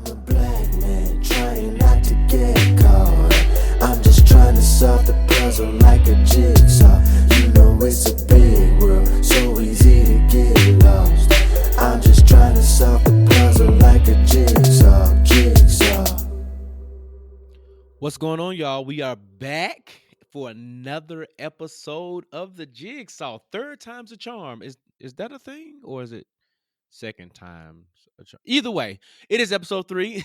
I'm a black man trying not to get caught. I'm just trying to solve the puzzle like a jigsaw. You know it's a big world, so easy to get lost. I'm just trying to solve the puzzle like a jigsaw. What's going on, y'all? We are back for another episode of the Jigsaw. Third time's a charm. Is that a thing, or is it second time's a charm? Either way, it is episode 3,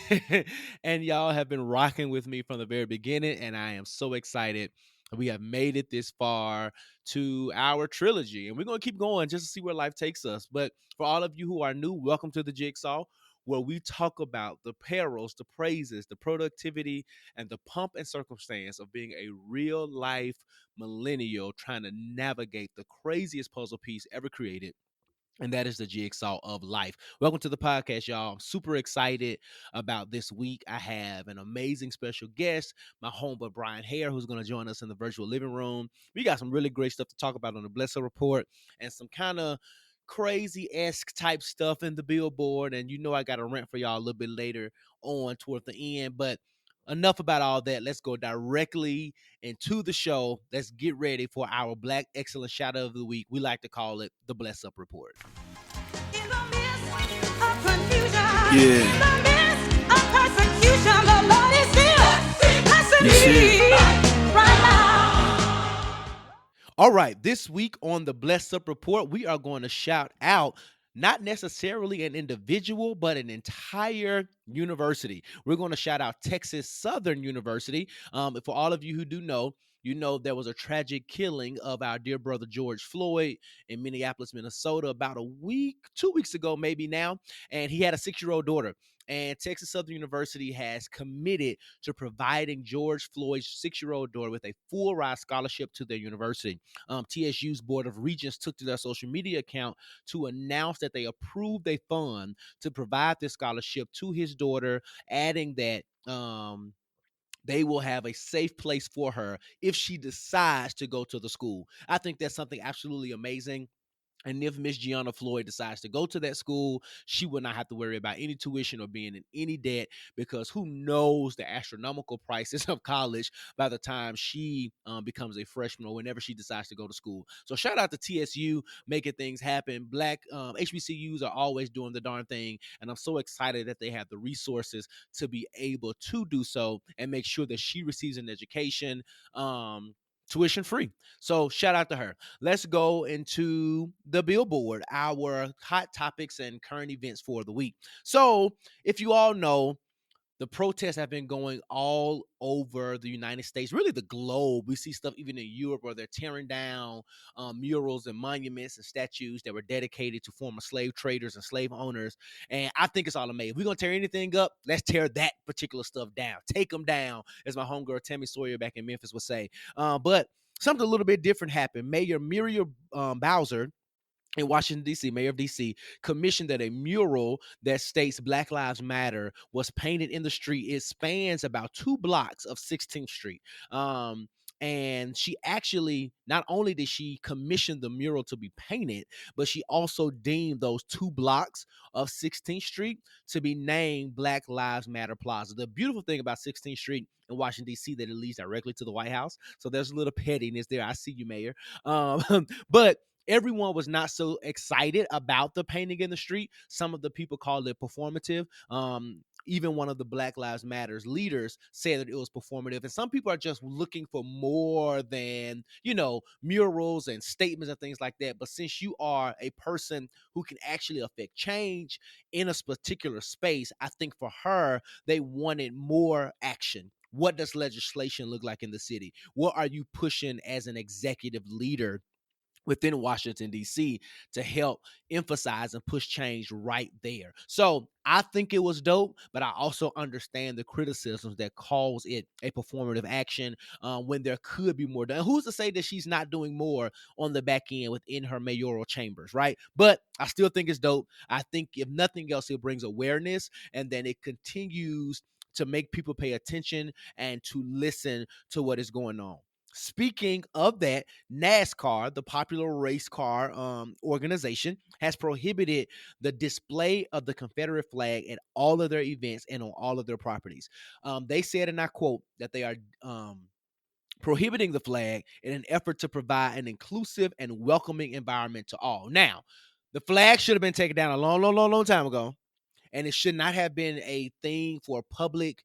and y'all have been rocking with me from the very beginning, and I am so excited. We have made it this far to our trilogy, and we're going to keep going just to see where life takes us. But for all of you who are new, welcome to the Jigsaw, where we talk about the perils, the praises, the productivity, and the pomp and circumstance of being a real life millennial trying to navigate the craziest puzzle piece ever created. And that is the jigsaw of life. Welcome to the podcast, y'all. I'm super excited about this week. I have an amazing special guest, my homeboy Bryan Haire, who's going to join us in the virtual living room. We got some really great stuff to talk about on the Blesser Report and some kind of crazy-esque type stuff in the billboard. And you know I got a rant for y'all a little bit later on toward the end. But enough about all that. Let's go directly into the show. Let's get ready for our Black Excellence Shout Out of the Week. We like to call it the Bless Up Report. In the midst of confusion, Yeah. in the midst of persecution, the Lord is still blessing You see me right now. All right, this week on the Bless Up Report, we are going to shout out not necessarily an individual, but an entire university. We're going to shout out Texas Southern University. For all of you who do know, you know there was a tragic killing of our dear brother George Floyd in Minneapolis, Minnesota, about a week, 2 weeks ago, maybe now. And he had a 6-year-old daughter. And Texas Southern University has committed to providing George Floyd's 6-year-old daughter with a full ride scholarship to their university. TSU's Board of Regents took to their social media account to announce that they approved a fund to provide this scholarship to his daughter, adding that they will have a safe place for her if she decides to go to the school. I think that's something absolutely amazing. And if Miss Gianna Floyd decides to go to that school, she will not have to worry about any tuition or being in any debt, because who knows the astronomical prices of college by the time she becomes a freshman or whenever she decides to go to school. So shout out to TSU, making things happen. Black HBCUs are always doing the darn thing. And I'm so excited that they have the resources to be able to do so and make sure that she receives an education tuition free. So shout out to her. Let's go into the billboard, our hot topics and current events for the week. So if you all know, the protests have been going all over the United States, really the globe. We see stuff even in Europe where they're tearing down murals and monuments and statues that were dedicated to former slave traders and slave owners. And I think it's all amazing. If we're going to tear anything up, let's tear that particular stuff down. Take them down, as my homegirl Tammy Sawyer back in Memphis would say. But something a little bit different happened. Mayor Muriel Bowser in Washington, D.C., mayor of D.C., commissioned that a mural that states Black Lives Matter was painted in the street. It spans about 2 blocks of 16th Street. And she actually, not only did she commission the mural to be painted, but she also deemed those 2 blocks of 16th Street to be named Black Lives Matter Plaza. The beautiful thing about 16th Street in Washington, D.C., that it leads directly to the White House. So there's a little pettiness there. I see you, Mayor. But everyone was not so excited about the painting in the street. Some of the people called it performative. Even one of the Black Lives Matters leaders said that it was performative. And some people are just looking for more than, murals and statements and things like that. But since you are a person who can actually affect change in a particular space, I think for her, they wanted more action. What does legislation look like in the city? What are you pushing as an executive leader within Washington, D.C. to help emphasize and push change right there? So I think it was dope, but I also understand the criticisms that calls it a performative action when there could be more done. Who's to say that she's not doing more on the back end within her mayoral chambers, right? But I still think it's dope. I think if nothing else, it brings awareness, and then it continues to make people pay attention and to listen to what is going on. Speaking of that, NASCAR, the popular race car organization, has prohibited the display of the Confederate flag at all of their events and on all of their properties. They said, and I quote, that they are prohibiting the flag in an effort to provide an inclusive and welcoming environment to all. Now, the flag should have been taken down a long, long, long, long time ago, and it should not have been a thing for public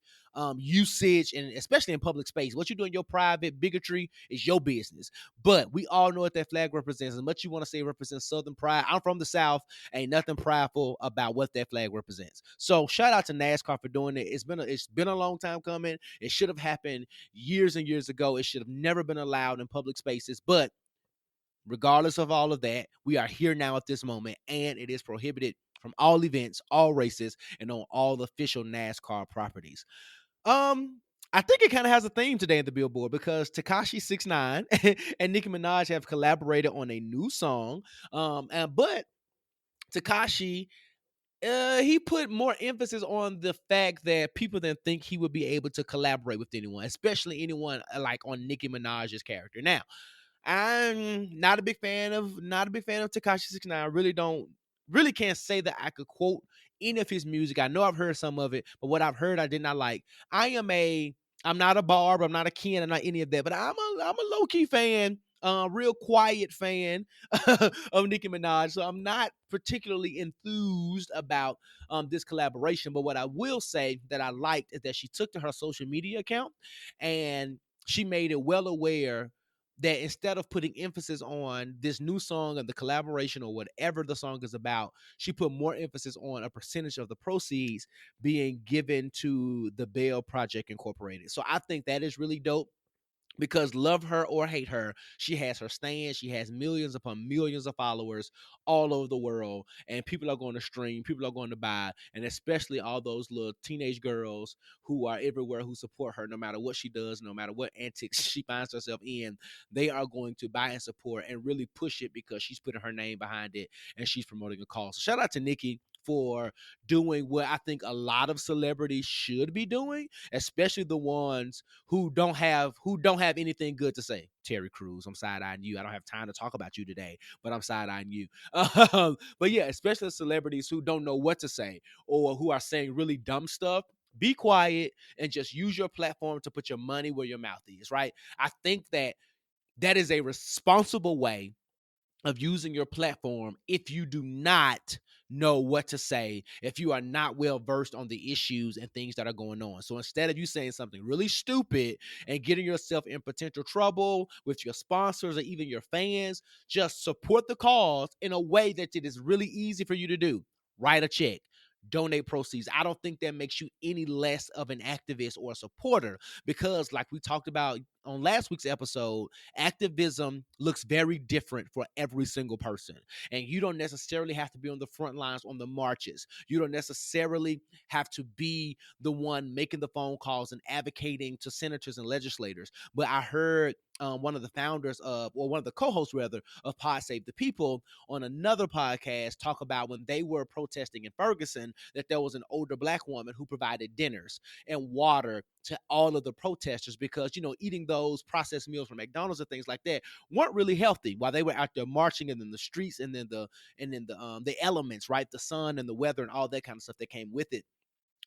usage, and especially in public space. What you do in your private bigotry is your business. But we all know what that flag represents. As much you want to say it represents Southern pride, I'm from the South. Ain't nothing prideful about what that flag represents. So shout out to NASCAR for doing it. It's been a long time coming. It should have happened years and years ago. It should have never been allowed in public spaces. But regardless of all of that, we are here now at this moment, and it is prohibited from all events, all races, and on all official NASCAR properties. I think it kind of has a theme today in the Billboard because Takashi 69 and Nicki Minaj have collaborated on a new song. But Takashi, he put more emphasis on the fact that people didn't think he would be able to collaborate with anyone, especially anyone like on Nicki Minaj's character. Now, I'm not a big fan of Tekashi 69. I really can't say that I could quote any of his music. I know I've heard some of it, but what I've heard I did not like. I'm not a Barb, I'm not a Ken, I'm not any of that, but I'm a low-key fan, real quiet fan of Nicki Minaj. So I'm not particularly enthused about this collaboration. But what I will say that I liked is that she took to her social media account and she made it well aware that instead of putting emphasis on this new song and the collaboration or whatever the song is about, she put more emphasis on a percentage of the proceeds being given to the Bell Project Incorporated. So I think that is really dope because love her or hate her, she has her stand. She has millions upon millions of followers all over the world, and people are going to stream, people are going to buy, and especially all those little teenage girls who are everywhere who support her, no matter what she does, no matter what antics she finds herself in, they are going to buy and support and really push it because she's putting her name behind it and she's promoting a cause. So shout out to Nikki for doing what I think a lot of celebrities should be doing, especially the ones who don't have anything good to say. Terry Crews, I'm side eyeing you. I don't have time to talk about you today, but I'm side eyeing you. But yeah, especially celebrities who don't know what to say or who are saying really dumb stuff. Be quiet and just use your platform to put your money where your mouth is. Right? I think that is a responsible way of using your platform if you do not know what to say, if you are not well versed on the issues and things that are going on. So instead of you saying something really stupid and getting yourself in potential trouble with your sponsors or even your fans, just support the cause in a way that it is really easy for you to do. Write a check. Donate proceeds. I don't think that makes you any less of an activist or a supporter because, like we talked about on last week's episode, activism looks very different for every single person. And you don't necessarily have to be on the front lines on the marches. You don't necessarily have to be the one making the phone calls and advocating to senators and legislators. But I heard one of the founders of, or one of the co-hosts rather, of Pod Save the People on another podcast talk about when they were protesting in Ferguson that there was an older black woman who provided dinners and water to all of the protesters because, eating those processed meals from McDonald's and things like that weren't really healthy while they were out there marching and in the streets and then the elements, right? The sun and the weather and all that kind of stuff that came with it.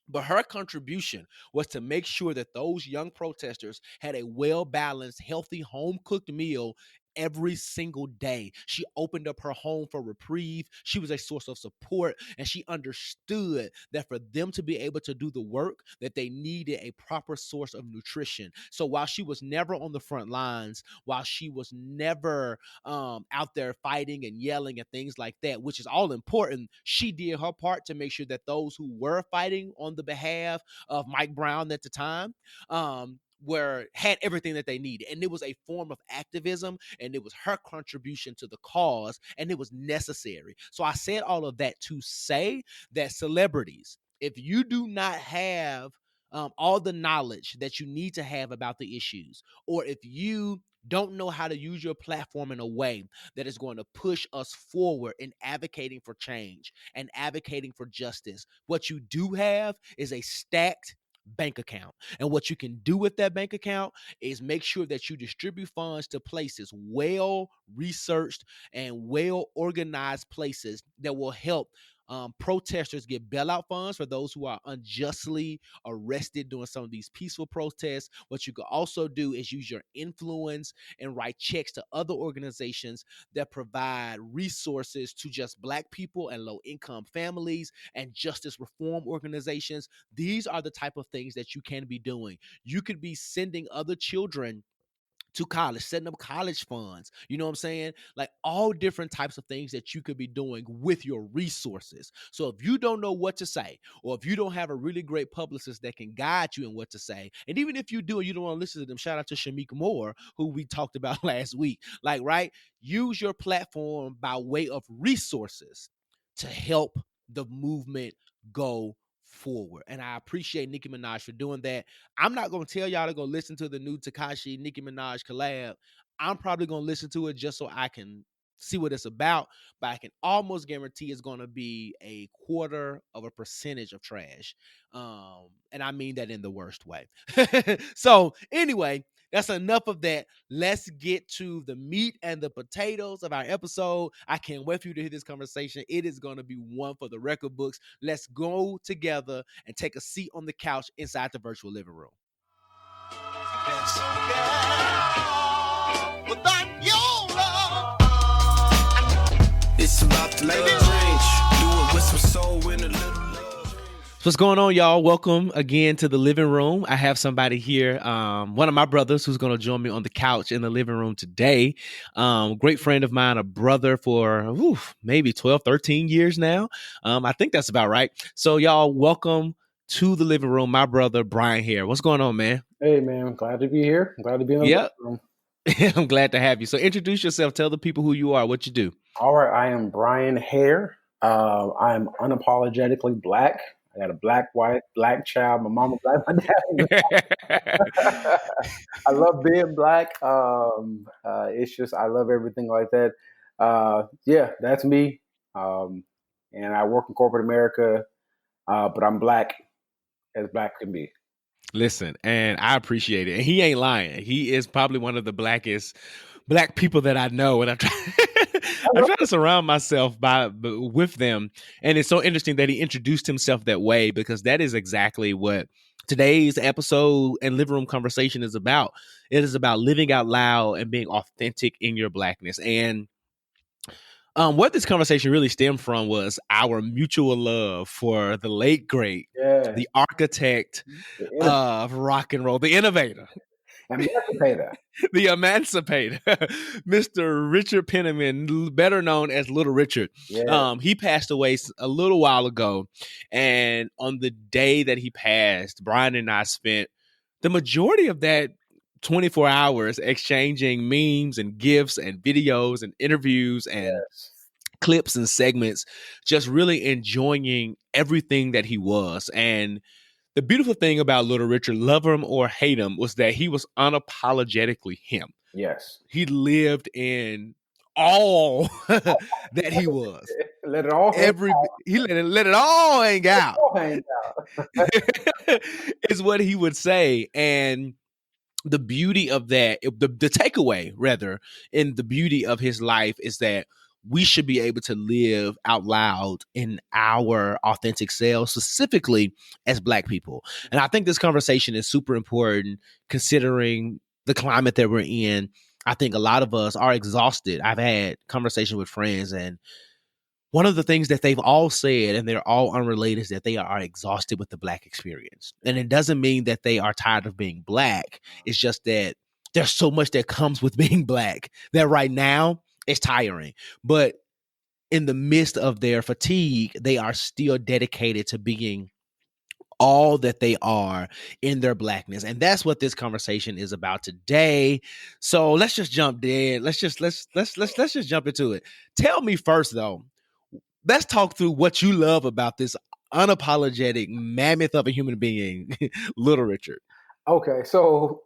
But her contribution was to make sure that those young protesters had a well balanced, healthy, home cooked meal every single day. She opened up her home for reprieve. She was a source of support, and she understood that for them to be able to do the work, that they needed a proper source of nutrition. So while she was never on the front lines, while she was never out there fighting and yelling and things like that, which is all important, she did her part to make sure that those who were fighting on the behalf of Mike Brown at the time had everything that they needed. And it was a form of activism, and it was her contribution to the cause, and it was necessary. So I said all of that to say that celebrities, if you do not have all the knowledge that you need to have about the issues, or if you don't know how to use your platform in a way that is going to push us forward in advocating for change and advocating for justice, what you do have is a stacked bank account. And what you can do with that bank account is make sure that you distribute funds to places well researched and well organized places that will help protesters get bailout funds for those who are unjustly arrested during some of these peaceful protests. What you could also do is use your influence and write checks to other organizations that provide resources to just Black people and low income families and justice reform organizations. These are the type of things that you can be doing. You could be sending other children to college, setting up college funds. You know what I'm saying? Like all different types of things that you could be doing with your resources. So if you don't know what to say, or if you don't have a really great publicist that can guide you in what to say, and even if you do and you don't want to listen to them, shout out to Shamika Moore, who we talked about last week. Like, right? Use your platform by way of resources to help the movement go forward. And I appreciate Nicki Minaj for doing that. I'm not going to tell y'all to go listen to the new Tekashi Nicki Minaj collab. I'm probably going to listen to it just so I can see what it's about, but I can almost guarantee it's going to be a quarter of a percentage of trash. And I mean that in the worst way. So anyway, that's enough of that. Let's get to the meat and the potatoes of our episode. I can't wait for you to hear this conversation. It is going to be one for the record books. Let's go together and take a seat on the couch inside the virtual living room. It's about to make a change. Do it with some soul in a little love. So what's going on, y'all? Welcome again to the living room. I have somebody here, one of my brothers who's going to join me on the couch in the living room today. Great friend of mine, a brother for maybe 12, 13 years now. I think that's about right. So y'all, welcome to the living room, my brother, Bryan Haire. What's going on, man? Hey, man, I'm glad to be here. I'm glad to be in the living room. I'm glad to have you. So introduce yourself. Tell the people who you are, what you do. All right, I am Bryan Haire. I'm unapologetically Black. I got a Black wife, Black child. My mama Black, my dad. I love being Black. It's just I love everything like that. Yeah, that's me. And I work in corporate America, but I'm Black as Black can be. Listen, and I appreciate it. And he ain't lying. He is probably one of the blackest Black people that I know. And I try to surround myself with them. And it's so interesting that he introduced himself that way, because that is exactly what today's episode and living room conversation is about. It is about living out loud and being authentic in your Blackness. And what this conversation really stemmed from was our mutual love for the late great, the architect of rock and roll, the innovator, the emancipator, Mr. Richard Penniman, better known as Lil Richard. Yeah. He passed away a little while ago, and on the day that he passed, Bryan and I spent the majority of that 24 hours exchanging memes and gifs and videos and interviews and clips and segments, just really enjoying everything that he was. And the beautiful thing about Lil Richard, love him or hate him, was that he was unapologetically him. Yes. He lived in all that he was. Let it all He let it all hang out. Is what he would say. And the beauty of that, the takeaway rather, in the beauty of his life is that we should be able to live out loud in our authentic selves, specifically as Black people. And I think this conversation is super important considering the climate that we're in. I think a lot of us are exhausted. I've had conversations with friends, and one of the things that they've all said, and they're all unrelated, is that they are exhausted with the Black experience. And it doesn't mean that they are tired of being Black. It's just that there's so much that comes with being Black that right now it's tiring. But in the midst of their fatigue, they are still dedicated to being all that they are in their Blackness. And that's what this conversation is about today. So let's just jump in. Let's just jump into it. Tell me first, though, let's talk through what you love about this unapologetic mammoth of a human being, Lil Richard. Okay, so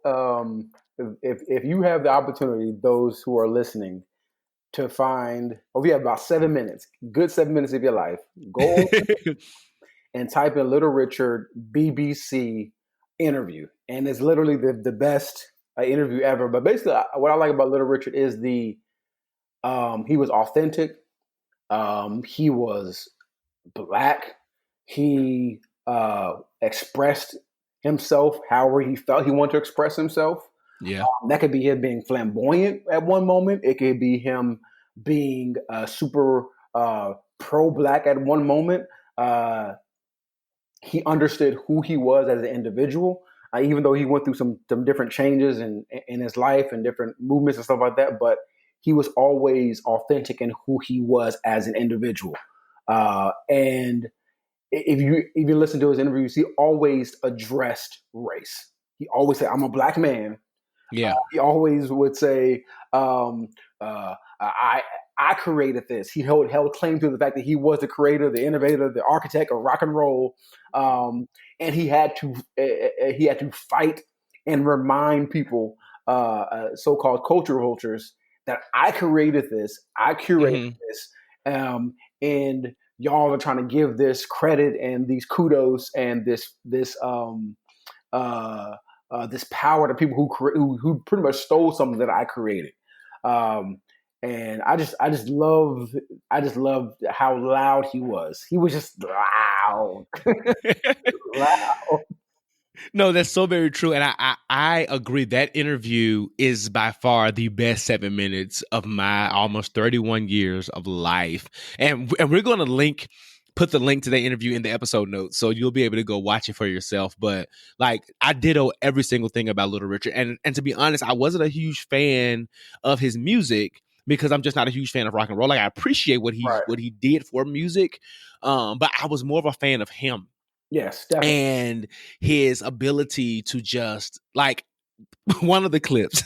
if you have the opportunity, those who are listening, to find, we have about 7 minutes, good 7 minutes of your life, go and type in Lil Richard BBC interview, and it's literally the best interview ever. But basically, what I like about Little Richard is he was authentic. He was black. He expressed himself however he felt he wanted to express himself. Yeah. That could be him being flamboyant at one moment. It could be him being super pro-black at one moment. He understood who he was as an individual, even though he went through some different changes in his life and different movements and stuff like that. But he was always authentic in who he was as an individual. And if you listen to his interviews, he always addressed race. He always said, "I'm a black man." Yeah. He always would say, I created this. He held claim to the fact that he was the creator, the innovator, the architect of rock and roll, and he had to fight and remind people, so-called culture vultures, that I created this, I curated this, and y'all are trying to give this credit and these kudos and this power to people who pretty much stole something that I created. And I just love how loud he was. He was just loud. Loud. No, that's so very true. And I agree. That interview is by far the best 7 minutes of my almost 31 years of life. And we're going to put the link to that interview in the episode notes, so you'll be able to go watch it for yourself. But like, I ditto every single thing about Little Richard. And to be honest, I wasn't a huge fan of his music because I'm just not a huge fan of rock and roll. Like, I appreciate what he did for music, but I was more of a fan of him. Yes, definitely. And his ability to just, like, one of the clips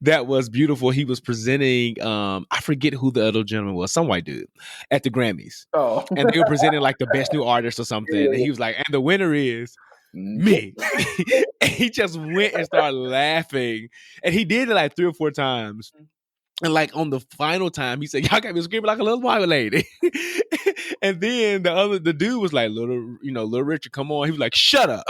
that was beautiful, he was presenting, I forget who the other gentleman was, some white dude at the Grammys. Oh. And they were presenting like the best new artist or something. Yeah. And he was like, and the winner is me. And he just went and started laughing. And he did it like 3 or 4 times. And like on the final time, he said, "Y'all got me screaming like a little white lady." And then the dude was like, Little Richard, come on. He was like, "Shut up."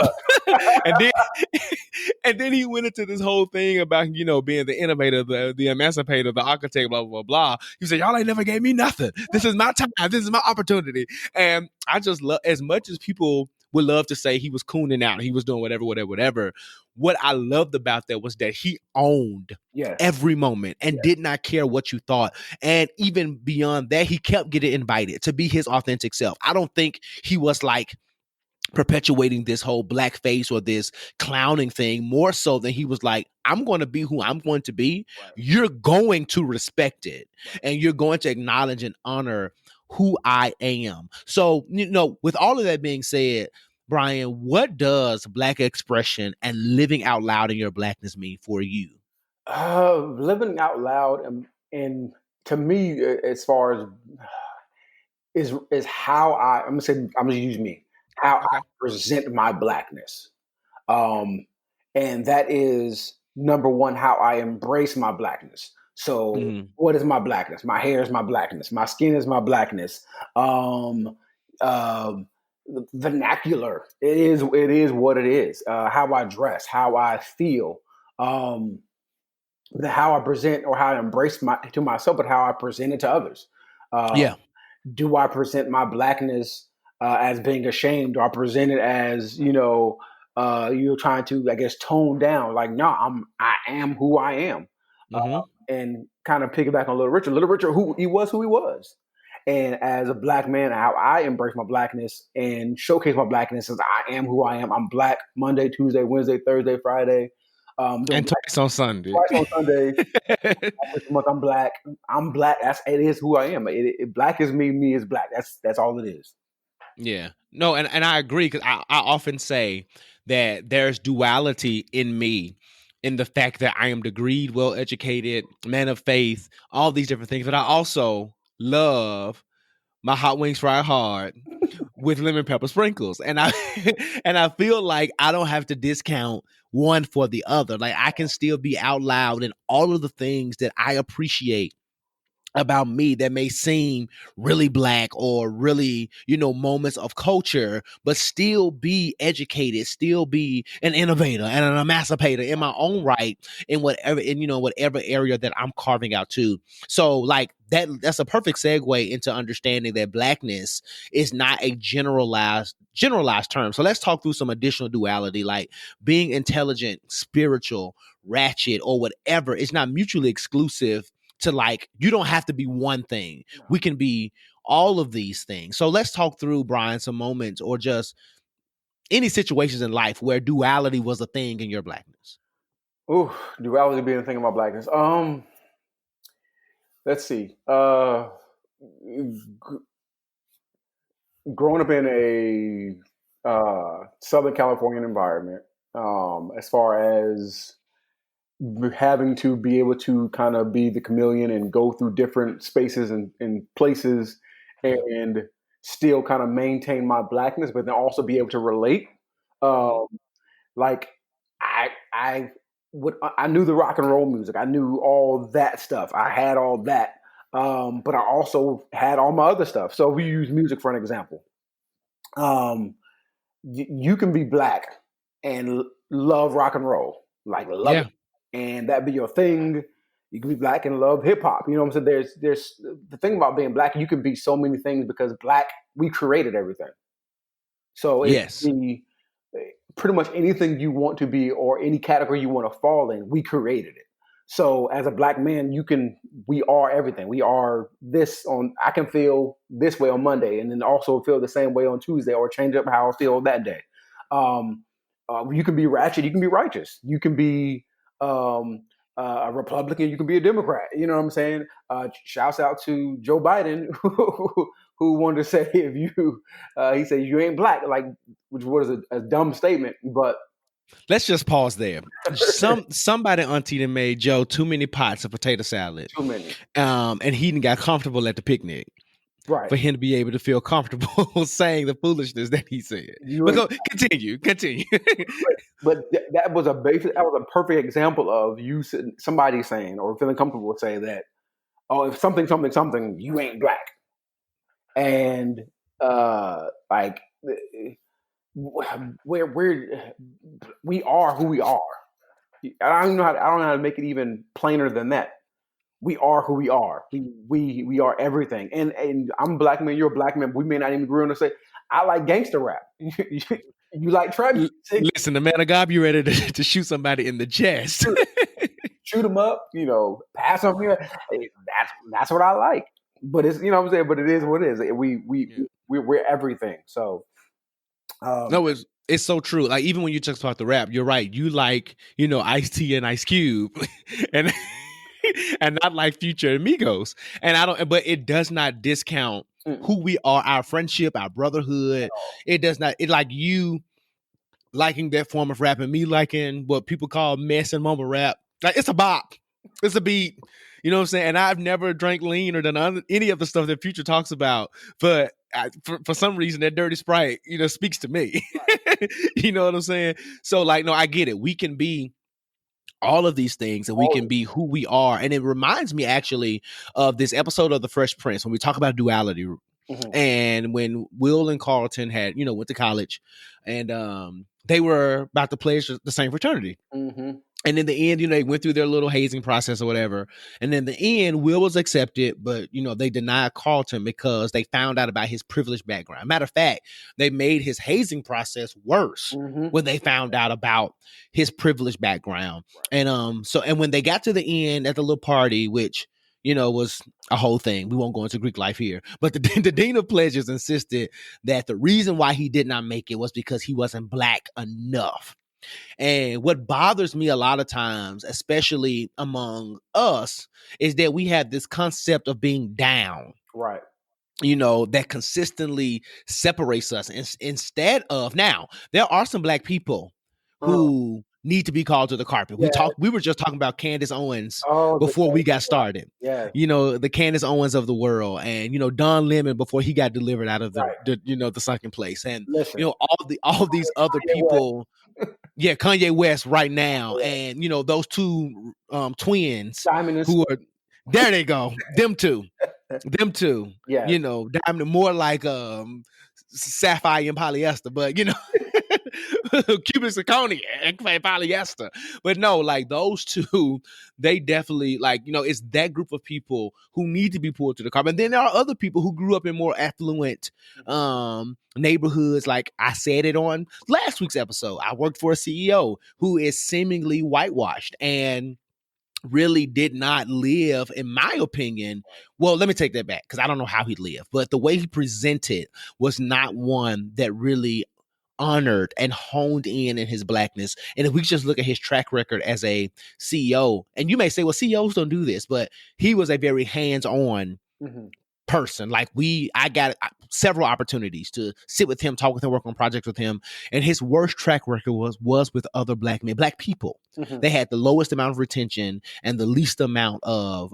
and then he went into this whole thing about, being the innovator, the emancipator, the architect, blah, blah, blah. He said, "Y'all ain't never gave me nothing. This is my time. This is my opportunity." And I just love, as much as people would love to say he was cooning out, he was doing whatever. What I loved about that was that he owned every moment and did not care what you thought. And even beyond that, he kept getting invited to be his authentic self. I don't think he was like perpetuating this whole blackface or this clowning thing, more so than he was like, I'm going to be who I'm going to be. Right. You're going to respect it, and you're going to acknowledge and honor who I am. So, with all of that being said, Bryan, what does Black expression and living out loud in your Blackness mean for you? Living out loud, and to me, as far as is how I'm gonna use me, how I present my Blackness, and that is number one, how I embrace my Blackness. So, what is my Blackness? My hair is my Blackness. My skin is my Blackness. Vernacular. It is what it is. How I dress, how I feel, how I present, or how I embrace to myself, but how I present it to others. Do I present my Blackness as being ashamed? Do I present it as you're trying to, I guess, tone down? Like, no, I am who I am, and kind of piggyback on Little Richard. Little Richard, who he was. And as a Black man, how I embrace my Blackness and showcase my Blackness is I am who I am. I'm Black Monday, Tuesday, Wednesday, Thursday, Friday. And twice on Sunday. I'm Black. I'm Black. It is who I am. Black is me. Me is Black. That's all it is. Yeah. No, and I agree, because I often say that there's duality in me, in the fact that I am degreed, well-educated, man of faith, all these different things. But I also love my hot wings fried hard with lemon pepper sprinkles. And I feel like I don't have to discount one for the other. Like, I can still be out loud in all of the things that I appreciate about me that may seem really black or really, moments of culture, but still be educated, still be an innovator and an emancipator in my own right whatever area that I'm carving out to. So like that's a perfect segue into understanding that blackness is not a generalized term. So let's talk through some additional duality, like being intelligent, spiritual, ratchet, or whatever. It's not mutually exclusive to, like, you don't have to be one thing. We can be all of these things. So let's talk through, Bryan, some moments or just any situations in life where duality was a thing in your blackness. Ooh, duality being a thing in my blackness. Let's see. Growing up in a Southern Californian environment, as far as having to be able to kind of be the chameleon and go through different spaces and places and still kind of maintain my blackness, but then also be able to relate. Like I knew the rock and roll music. I knew all that stuff. I had all that. But I also had all my other stuff. So we use music for an example. You can be black and love rock and roll, like love it, and that be your thing. You can be black and love hip hop. You know what I'm saying? There's the thing about being black. You can be so many things because black, we created everything. So it's pretty much anything you want to be or any category you want to fall in, we created it. So as a black man, we are everything. We are this I can feel this way on Monday and then also feel the same way on Tuesday or change up how I feel that day. You can be ratchet. You can be righteous. You can be a Republican. You can be a Democrat. You know what I'm saying? Shouts out to Joe Biden who wanted to say he said you ain't black, like, which was a dumb statement, but. Let's just pause there. Somebody auntie that made Joe too many pots of potato salad. Too many. And he got comfortable at the picnic. Right. For him to be able to feel comfortable saying the foolishness that he said. But continue. But that was a perfect example of somebody saying or feeling comfortable saying that, oh, if something, you ain't black. And like we are who we are. I don't know how to make it even plainer than that. We are who we are. We are everything. And I'm a black man. You're a black man. We may not even agree on to say I like gangster rap. You like trap music. Listen, the man of God, you ready to shoot somebody in the chest? Shoot them up. Pass them here. That's what I like. But it's what I'm saying. But it is what it is. We're everything. So. No, it's so true. Like even when you talk about the rap, you're right. You like Ice-T and Ice Cube, and and not like Future and Migos. And I don't. But it does not discount who we are, our friendship, our brotherhood. It does not. It like you liking that form of rap and me liking what people call mess and mumble rap. Like it's a bop. It's a beat. You know what I'm saying? And I've never drank lean or done any of the stuff that Future talks about, but for some reason that Dirty Sprite, speaks to me. You know what I'm saying? So like, no, I get it. We can be all of these things and we can be who we are. And it reminds me actually of this episode of The Fresh Prince when we talk about duality. Mm-hmm. And when Will and Carlton had, went to college and they were about to pledge the same fraternity. Mm-hmm. And in the end, they went through their little hazing process or whatever. And in the end, Will was accepted, but, they denied Carlton because they found out about his privileged background. Matter of fact, they made his hazing process worse when they found out about his privileged background. And and when they got to the end at the little party, which, was a whole thing. We won't go into Greek life here. But the Dean of Pledges insisted that the reason why he did not make it was because he wasn't black enough. And what bothers me a lot of times, especially among us, is that we have this concept of being down. Right. That consistently separates us. Instead of, now, there are some black people who need to be called to the carpet. Yeah. We were just talking about Candace Owens before we got started. Yeah. The Candace Owens of the world, and Don Lemon before he got delivered out of the sunken place, and all these other people. Yeah, Kanye West right now, and those two twins Simon and who are There they go. Them two. Yeah. You know, diamond more like sapphire and polyester, but you know, cubic zirconia and polyester. But no, like those two, they definitely like, you know, it's that group of people who need to be pulled to the carpet. And then there are other people who grew up in more affluent neighborhoods. Like I said it on last week's episode. I worked for a CEO who is seemingly whitewashed and really did not live, in my opinion. Well, let me take that back because I don't know how he lived, but the way he presented was not one that really honored and honed in his blackness. And if we just look at his track record as a CEO, and you may say, well, CEOs don't do this, but he was a very hands-on person. Like I got several opportunities to sit with him, talk with him, work on projects with him. And his worst track record was with other black men, black people. They had the lowest amount of retention and the least amount of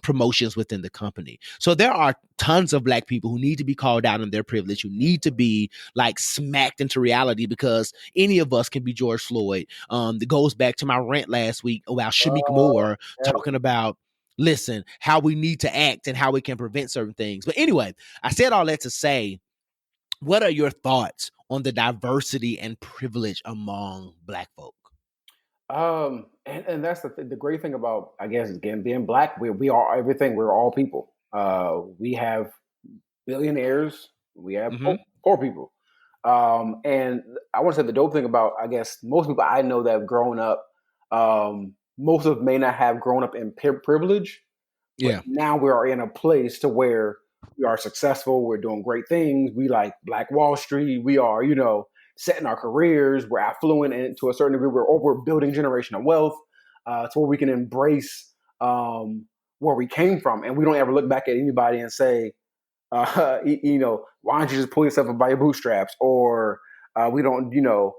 promotions within the company. So there are tons of black people who need to be called out on their privilege, who need to be like smacked into reality, because any of us can be George Floyd. That goes back to my rant last week about Shamik Moore talking about, listen, how we need to act and how we can prevent certain things. But anyway, I said all that to say, what are your thoughts on the diversity and privilege among black folk? And that's the great thing about, I guess, again, being black. We are everything. We're all people. We have billionaires. We have poor people. And I want to say the dope thing about, I guess, most people I know that have grown up, most of them may not have grown up in privilege. Yeah. Now we are in a place to where we are successful. We're doing great things. We like Black Wall Street. We are, you know, setting our careers. We're affluent, and to a certain degree, we're building generational wealth to where we can embrace where we came from, and we don't ever look back at anybody and say, you know, why don't you just pull yourself up by your bootstraps? Or we don't, you know,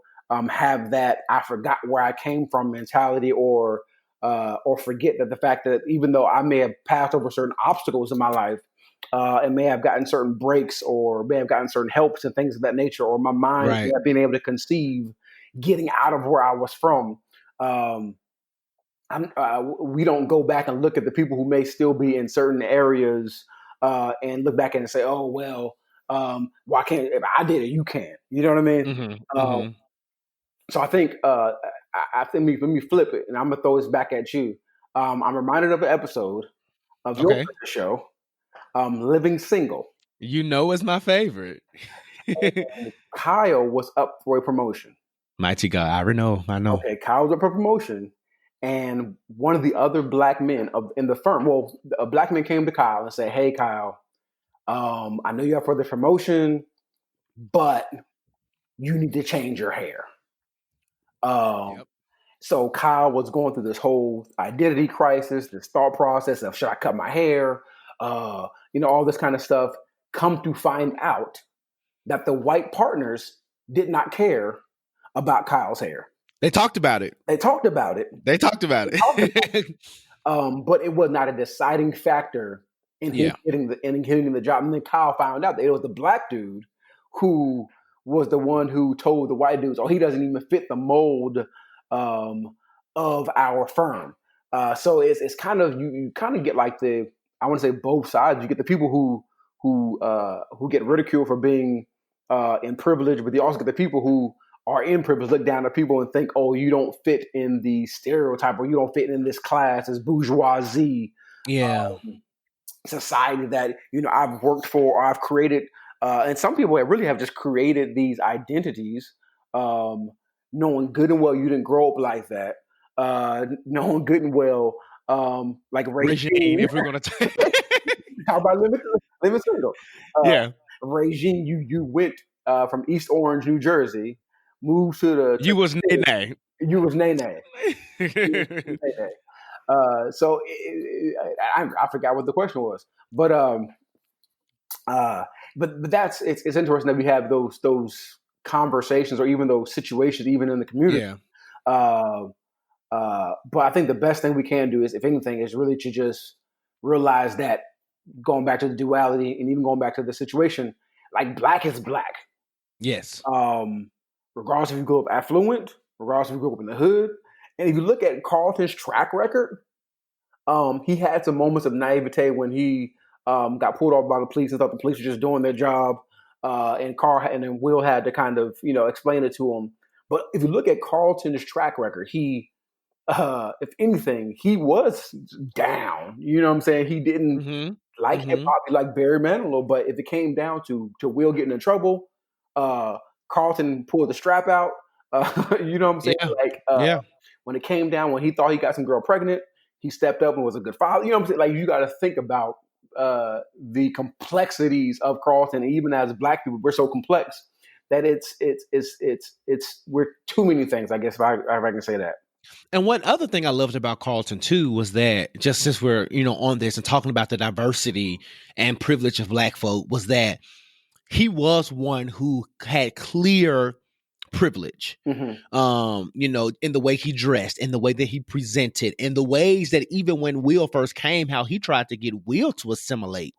have that I forgot where I came from mentality, or forget that the fact that even though I may have passed over certain obstacles in my life, and may have gotten certain breaks, or may have gotten certain helps and things of that nature, or my mind may have been able to conceive getting out of where I was from. We don't go back and look at the people who may still be in certain areas and look back and say, oh, well, why can't, if I did it, you can't. You know what I mean? So I think, I think let me flip it, and I'm going to throw this back at you. I'm reminded of an episode of your show, Living Single. You know, it's my favorite. Kyle was up for a promotion. Mighty God, I know. Okay, Kyle was up for promotion, and one of the other black men in the firm, well, a black man came to Kyle and said, hey, Kyle, I know you're up for the promotion, but you need to change your hair. So Kyle was going through this whole identity crisis, this thought process of, should I cut my hair? You know, all this kind of stuff. Come to find out that the white partners did not care about Kyle's hair. They talked about it. But it was not a deciding factor in him getting the job. And then Kyle found out that it was the black dude who was the one who told the white dudes, oh, he doesn't even fit the mold of our firm. So it's kind of, you kind of get like I want to say both sides. You get the people who get ridiculed for being in privilege, but you also get the people who are in privilege, look down at people and think, oh, you don't fit in the stereotype, or you don't fit in this class, this bourgeoisie society that, you know, I've worked for, or I've created. And some people really have just created these identities, knowing good and well you didn't grow up like that, knowing good and well, like regime. If we're gonna how about living single? Regime. You went from East Orange, New Jersey, moved to the. You was Nene. You was Nene. So I forgot what the question was, but that's it's interesting that we have those conversations, or even those situations, even in the community. But I think the best thing we can do is, if anything, is really to just realize that, going back to the duality, and even going back to the situation, like black is black. Yes. Regardless if you grew up affluent, regardless if you grew up in the hood. And if you look at Carlton's track record, He had some moments of naivete when he got pulled off by the police and thought the police were just doing their job, and then Will had to kind of explain it to him. But if you look at Carlton's track record, he if anything, he was down. You know what I'm saying? He didn't like hip hop, he liked Barry Manilow, but if it came down to Will getting in trouble, Carlton pulled the strap out. You know what I'm saying? Yeah. When it came down, when he thought he got some girl pregnant, he stepped up and was a good father. You know what I'm saying? Like, you got to think about the complexities of Carlton. And even as Black people, we're so complex that we're too many things, I guess, if I can say that. And one other thing I loved about Carlton too was that, just since we're on this and talking about the diversity and privilege of Black folk, was that he was one who had clear privilege, in the way he dressed, in the way that he presented, in the ways that even when Will first came, how he tried to get Will to assimilate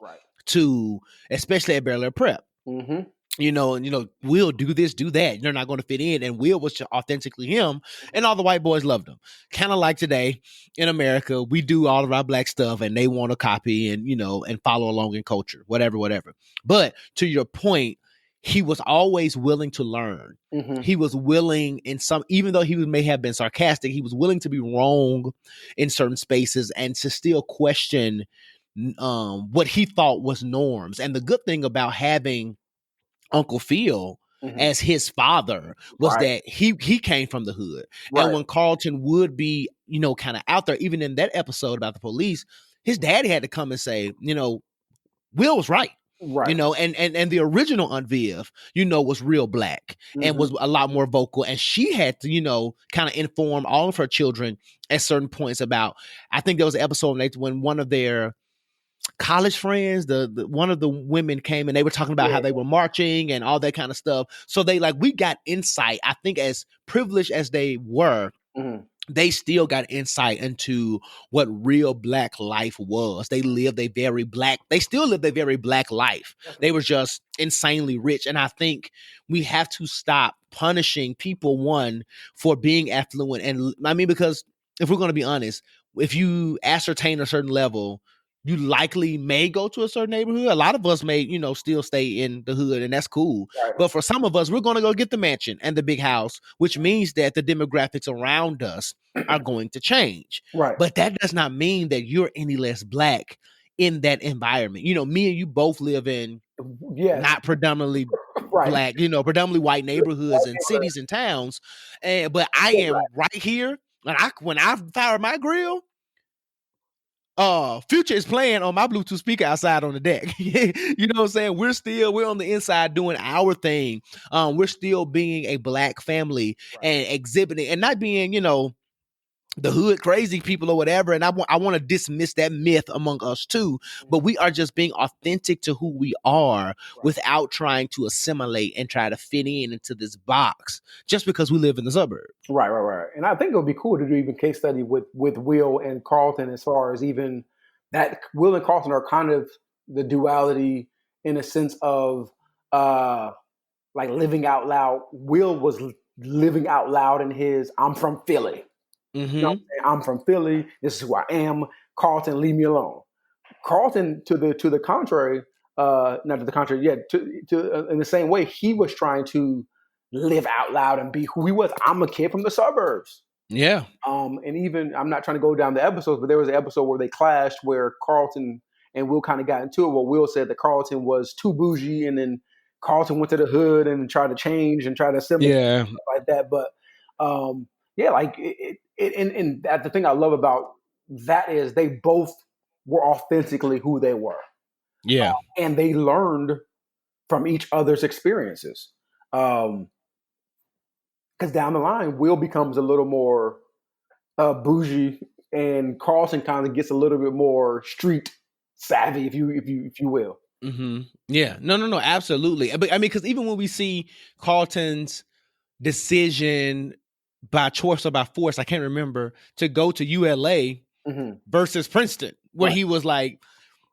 to, especially at Bel Air Prep. Will do this, do that. You're not going to fit in. And Will was authentically him, and all the white boys loved him. Kind of like today in America, we do all of our Black stuff and they want to copy and, and follow along in culture, whatever. But to your point, he was always willing to learn. He was willing even though he may have been sarcastic, he was willing to be wrong in certain spaces and to still question what he thought was norms. And the good thing about having Uncle Phil as his father was that he came from the hood. And when Carlton would be, kind of out there, even in that episode about the police, his daddy had to come and say, Will was right. And the original Aunt Viv, was real Black and was a lot more vocal. And she had to, kind of inform all of her children at certain points about, I think there was an episode when one of their college friends, the one of the women came and they were talking about how they were marching and all that kind of stuff. So we got insight. I think as privileged as they were, they still got insight into what real Black life was. They still lived a very Black life. They were just insanely rich. And I think we have to stop punishing people, one, for being affluent. And I mean, because if we're going to be honest, if you ascertain a certain level, you likely may go to a certain neighborhood. A lot of us may, still stay in the hood, and that's cool. But for some of us, we're going to go get the mansion and the big house, which means that the demographics around us are going to change. But that does not mean that you're any less Black in that environment. Me and you both live in not predominantly Black, predominantly white neighborhoods and cities and towns. But I am right here. When I fire my grill, Future is playing on my Bluetooth speaker outside on the deck. You know what I'm saying? We're on the inside doing our thing. We're still being a Black family and exhibiting and not being, the hood crazy people or whatever. And I want to dismiss that myth among us too, but we are just being authentic to who we are without trying to assimilate and try to fit into this box just because we live in the suburbs. Right. And I think it would be cool to do even case study with Will and Carlton, as far as even that Will and Carlton are kind of the duality in a sense of living out loud. Will was living out loud in his "I'm from Philly." I'm from Philly. This is who I am. Carlton, leave me alone. Carlton, to the contrary, not to the contrary, in the same way, he was trying to live out loud and be who he was. I'm a kid from the suburbs. Yeah. And even, I'm not trying to go down the episodes, but there was an episode where they clashed, where Carlton and Will kind of got into it. Where Will said that Carlton was too bougie, and then Carlton went to the hood and tried to change and try to assimilate, stuff like that. But and the thing I love about that is they both were authentically who they were. Yeah. And they learned from each other's experiences. Because down the line, Will becomes a little more bougie, and Carlton kind of gets a little bit more street savvy, if you will. Mm-hmm. Yeah. No, absolutely. But I mean, because even when we see Carlton's decision by choice or by force, I can't remember, to go to ULA versus Princeton, where he was like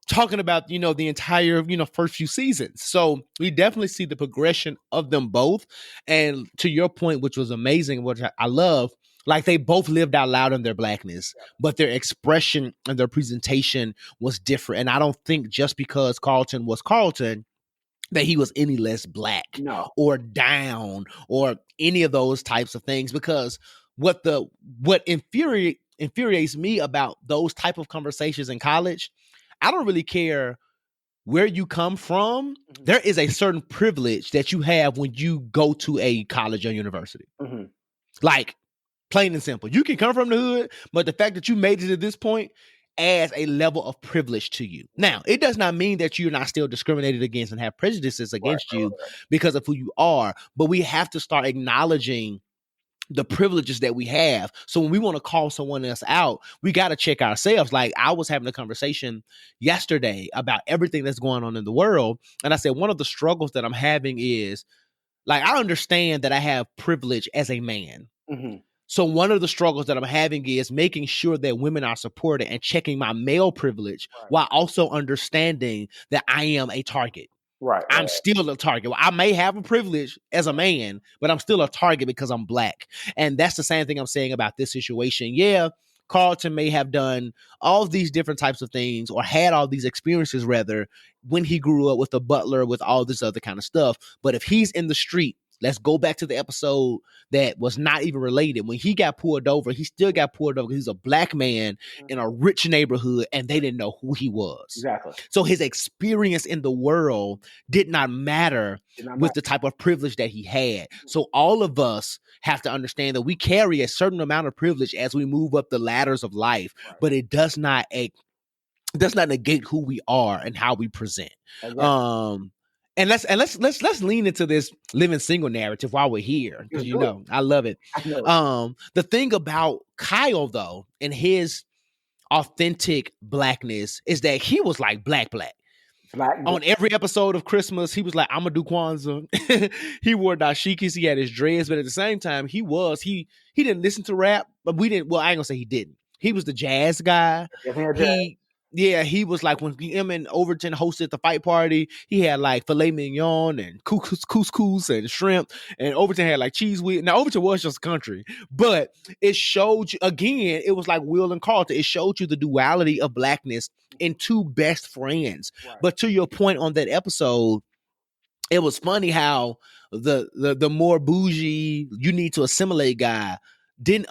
talking about, the entire, first few seasons. So we definitely see the progression of them both. And to your point, which was amazing, which I love, Like they both lived out loud in their Blackness, but their expression and their presentation was different. And I don't think just because Carlton was Carlton that he was any less Black No. or down or any of those types of things. Because what infuriates me about those type of conversations in college, I don't really care where you come from. There is a certain privilege that you have when you go to a college or university. Mm-hmm. Like, plain and simple. You can come from the hood, but the fact that you made it to this point adds a level of privilege to you. Now, it does not mean that you're not still discriminated against and have prejudices against you because of who you are, but we have to start acknowledging the privileges that we have. So when we want to call someone else out, we got to check ourselves. Like I was having a conversation yesterday about everything that's going on in the world. And I said, one of the struggles that I'm having is like, I understand that I have privilege as a man. Mm-hmm. So one of the struggles that I'm having is making sure that women are supported and checking my male privilege while also understanding that I am a target. Right. I'm still a target. Well, I may have a privilege as a man, but I'm still a target because I'm Black. And that's the same thing I'm saying about this situation. Yeah, Carlton may have done all these different types of things or had all these experiences, rather, when he grew up with a butler, with all this other kind of stuff. But if he's in the street, let's go back to the episode that was not even related. When he got pulled over, he still got pulled over because he's a Black man in a rich neighborhood and they didn't know who he was. Exactly. So his experience in the world did not matter with the type of privilege that he had. So all of us have to understand that we carry a certain amount of privilege as we move up the ladders of life, but it does not negate who we are and how we present. Exactly. And let's lean into this living single narrative while we're here, because you know I love it. The thing about Kyle though, and his authentic Blackness, is that he was like black. On every episode of Christmas, he was like, "I'm gonna do Kwanzaa." He wore dashikis, he had his dreads, but at the same time, he didn't listen to rap, but we didn't. Well, I ain't gonna say he didn't. He was the jazz guy. He was like when him and Overton hosted the fight party, he had like filet mignon and couscous and shrimp, and Overton had like cheese whiz. Now Overton was just country, but it showed you again. It was like Will and Carlton. It showed you the duality of Blackness in two best friends. Right. But to your point on that episode, it was funny how the more bougie you need to assimilate guy didn't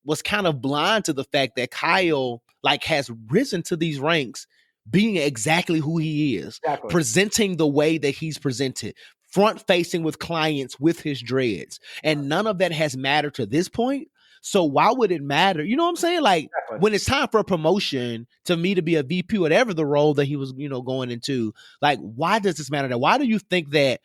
was kind of blind to the fact that Kyle has risen to these ranks, being exactly who he is, presenting the way that he's presented, front facing with clients with his dreads, and none of that has mattered to this point. So why would it matter? You know what I'm saying? When it's time for a promotion to me to be a VP, whatever the role that he was, going into, why does this matter? Why do you think that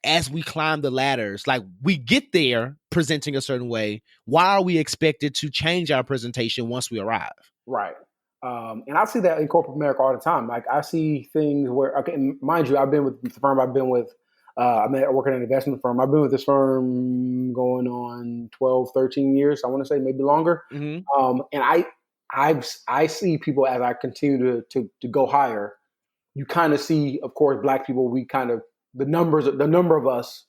as we climb the ladders, we get there presenting a certain way, why are we expected to change our presentation once we arrive? Right. And I see that in corporate America all the time. I see things where, okay, mind you, I've been with the firm I've been with. I work at an investment firm. I've been with this firm going on 12, 13 years. I want to say maybe longer. Mm-hmm. And I see people as I continue to go higher. You kind of see, of course, Black people. We kind of the number of us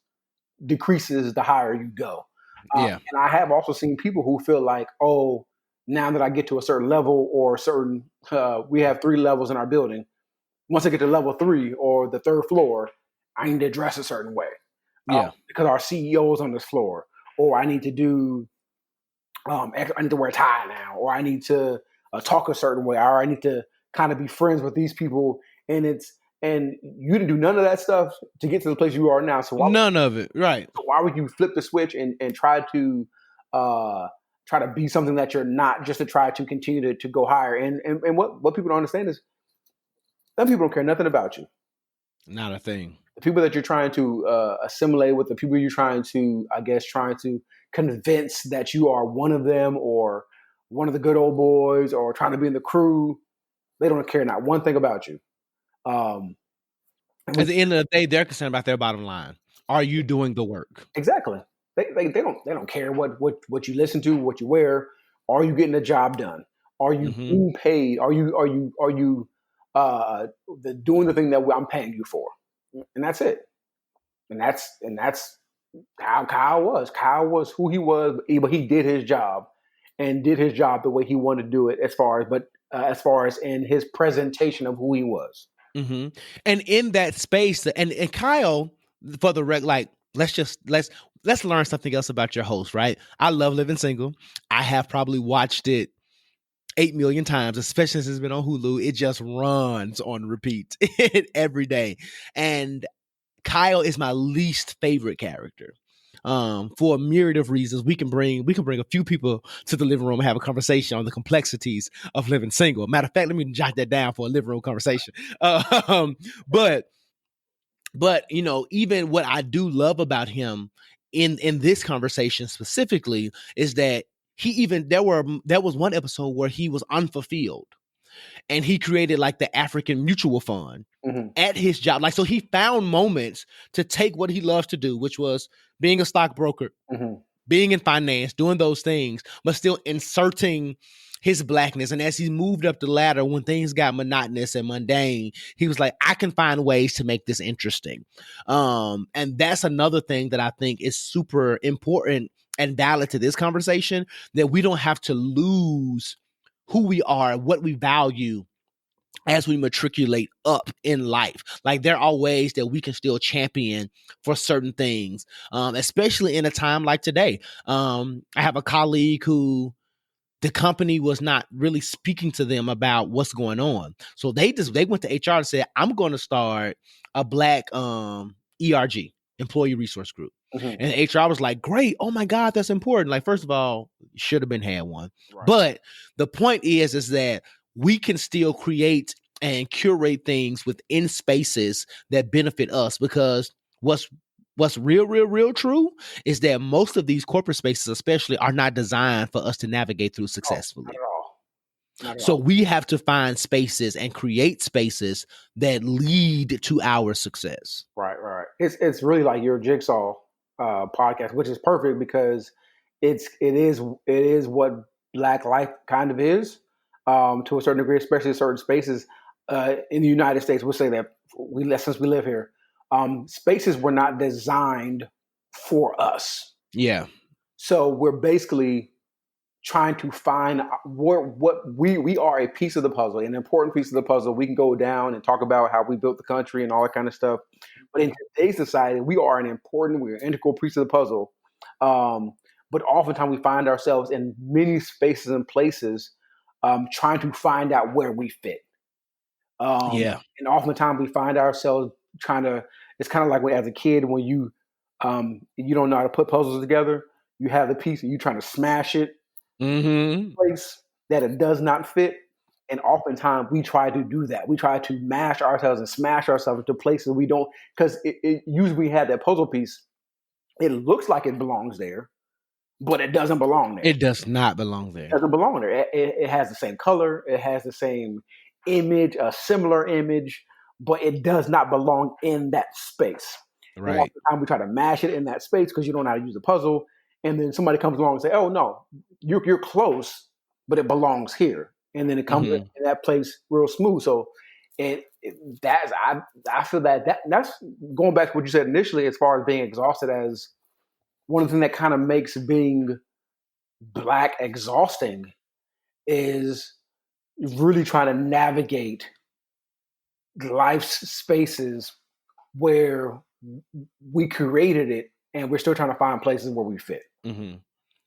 decreases the higher you go. And I have also seen people who feel like, oh, now that I get to a certain level or we have 3 levels in our building. Once I get to level 3 or the 3rd floor, I need to dress a certain way. Because our CEO is on this floor, or I need to do, I need to wear a tie now, or I need to talk a certain way, or I need to kind of be friends with these people. And you didn't do none of that stuff to get to the place you are now. So none of it, right? So why would you flip the switch and try to be something that you're not, just to try to continue to go higher? And what people don't understand is some people don't care nothing about you. Not a thing. The people that you're trying to assimilate with, the people you're trying to convince that you are one of them or one of the good old boys or trying to be in the crew, they don't care not one thing about you. At the end of the day, they're concerned about their bottom line. Are you doing the work? Exactly. They don't care what you listen to, what you wear. Are you getting the job done? Are you being paid? Are you doing the thing that I'm paying you for? And that's it. And that's how Kyle was. Kyle was who he was, but he did his job and did his job the way he wanted to do it. As far as in his presentation of who he was. Mm-hmm. And in that space, and Kyle, for the rec, like let's learn something else about your host, right? I love Living Single. I have probably watched it 8 million times, especially since it's been on Hulu. It just runs on repeat every day. And Kyle is my least favorite character. For a myriad of reasons. We can bring a few people to the living room and have a conversation on the complexities of living single. Matter of fact, let me jot that down for a living room conversation. But you know, even what I do love about him in this conversation specifically is that there was one episode where he was unfulfilled and he created like the African Mutual Fund at his job. Like, so he found moments to take what he loves to do, which was being a stockbroker, being in finance, doing those things, but still inserting his Blackness. And as he moved up the ladder, when things got monotonous and mundane, he was like, I can find ways to make this interesting. And that's another thing that I think is super important and valid to this conversation, that we don't have to lose who we are, what we value as we matriculate up in life. Like, there are ways that we can still champion for certain things, especially in a time like today. I have a colleague who the company was not really speaking to them about what's going on. So they went to HR and said, I'm going to start a Black ERG, employee resource group. And HR was like, great. Oh my God, that's important. Like, first of all, should have been had one. Right. But the point is that we can still create and curate things within spaces that benefit us, because what's real true is that most of these corporate spaces especially are not designed for us to navigate through successfully. Not at all. Not at So all. we have to find spaces and create spaces that lead to our success. Right. It's really like your Jigsaw podcast, which is perfect because it is what Black life kind of is, to a certain degree, especially in certain spaces in the United States. We'll say that since we live here, spaces were not designed for us. Yeah. So we're basically trying to find what we are a piece of the puzzle, an important piece of the puzzle. We can go down and talk about how we built the country and all that kind of stuff. But in today's society, we're an integral piece of the puzzle. But oftentimes we find ourselves in many spaces and places trying to find out where we fit. And oftentimes we find ourselves it's kind of like when, as a kid, when you don't know how to put puzzles together, you have the piece and you're trying to smash it in a place that it does not fit. And oftentimes we try to do that. We try to mash ourselves and smash ourselves into places we don't, because it usually we have that puzzle piece. It looks like it belongs there, but it doesn't belong there. It does not belong there. It doesn't belong there. It has the same color. It has the same image, a similar image, but it does not belong in that space. Right. And oftentimes we try to mash it in that space because you don't know how to use the puzzle. And then somebody comes along and say, oh, no, you're close, but it belongs here. And then it comes in that place real smooth. So I feel that's going back to what you said initially, as far as being exhausted, as one of the things that kind of makes being Black exhausting is really trying to navigate life's spaces where we created it and we're still trying to find places where we fit.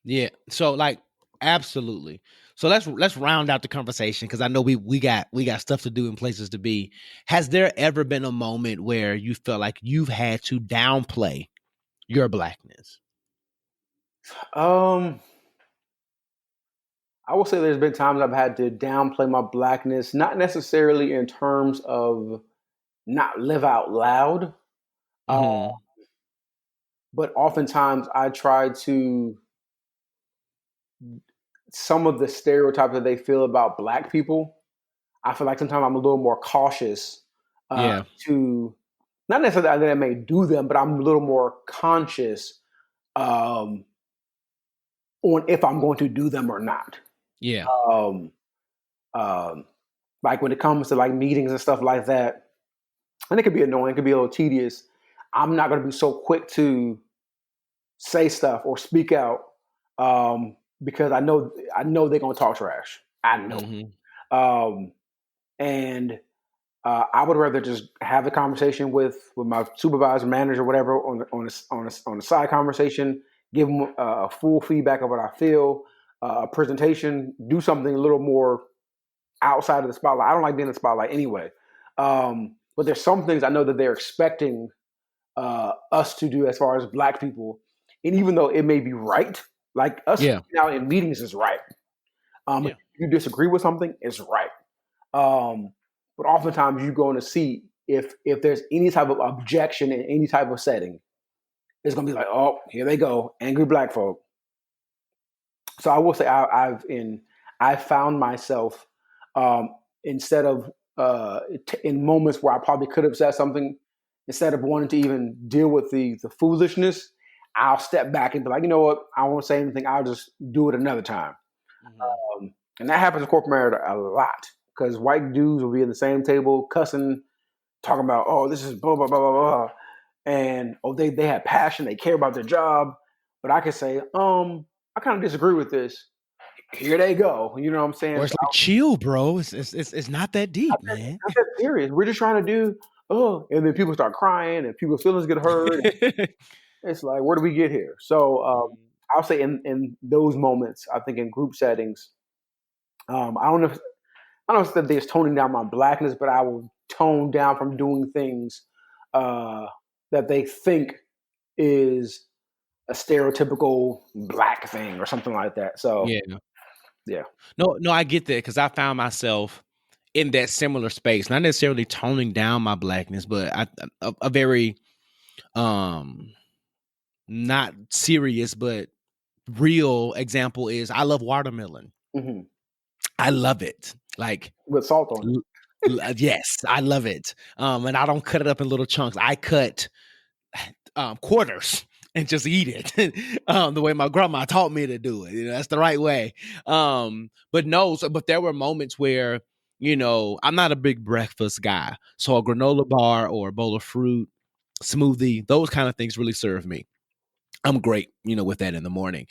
Yeah. So, like, absolutely. So let's round out the conversation, because I know we got stuff to do and places to be. Has there ever been a moment where you felt like you've had to downplay your Blackness? I will say there's been times I've had to downplay my Blackness, not necessarily in terms of not live out loud, but oftentimes I try to, some of the stereotypes that they feel about Black people, I feel like sometimes I'm a little more cautious to, not necessarily that I may do them, but I'm a little more conscious on if I'm going to do them or not. Yeah. Like when it comes to like meetings and stuff like that, and it could be annoying, it could be a little tedious. I'm not going to be so quick to say stuff or speak out, because I know they're gonna talk trash. I know, um, and I would rather just have the conversation with my supervisor, manager, whatever, on a side conversation. Give them a full feedback of what I feel, a presentation, do something a little more outside of the spotlight. I don't like being in the spotlight anyway. But there's some things I know that they're expecting us to do as far as Black people, and even though it may be right, like us now in meetings is right. If you disagree with something, it's right. But oftentimes you go in to see if there's any type of objection in any type of setting, it's gonna be like, oh, here they go, angry Black folk. So I will say I found myself, instead of in moments where I probably could have said something, instead of wanting to even deal with the foolishness, I'll step back and be like, you know what, I won't say anything. I'll just do it another time. And that happens in corporate America a lot, because white dudes will be at the same table cussing, talking about, oh, this is blah, blah, blah, blah, blah. And, oh, they have passion, they care about their job. But I can say, I kind of disagree with this. Here they go. You know what I'm saying? Or it's like, chill, bro. It's not that deep, man. Not that serious. We're just trying to do, and then people start crying and people's feelings get hurt. It's like, where do we get here? So I'll say in those moments, I think in group settings, I don't know if that there's toning down my Blackness, but I will tone down from doing things that they think is a stereotypical Black thing or something like that. So yeah. No, I get that, because I found myself in that similar space, not necessarily toning down my Blackness, but a very not serious but real example is I love watermelon. Mm-hmm. I love it, like with salt on it. Yes, I love it. And I don't cut it up in little chunks. I cut quarters and just eat it. The way my grandma taught me to do it. You know, that's the right way. But there were moments where, you know, I'm not a big breakfast guy. So a granola bar or a bowl of fruit, smoothie, those kind of things really serve me. I'm great, you know, with that in the morning.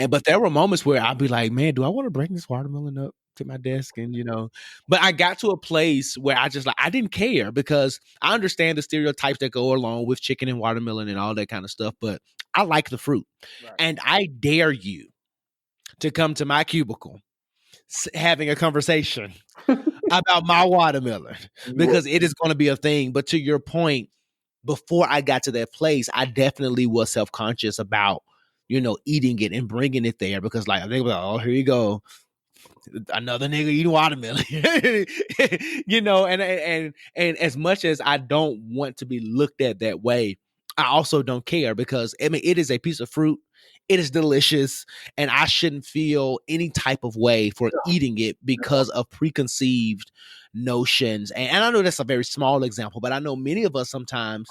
But there were moments where I'd be like, man, do I want to bring this watermelon up to my desk? And, you know, but I got to a place where I didn't care, because I understand the stereotypes that go along with chicken and watermelon and all that kind of stuff, but I like the fruit. Right. And I dare you to come to my cubicle having a conversation about my watermelon, because it is going to be a thing. But to your point, before I got to that place, I definitely was self-conscious about, you know, eating it and bringing it there, because like, I think about, oh, here you go, another nigga eating watermelon. You know, and as much as I don't want to be looked at that way, I also don't care, because I mean, it is a piece of fruit. It is delicious, and I shouldn't feel any type of way for eating it because of preconceived notions. And I know that's a very small example, but I know many of us sometimes,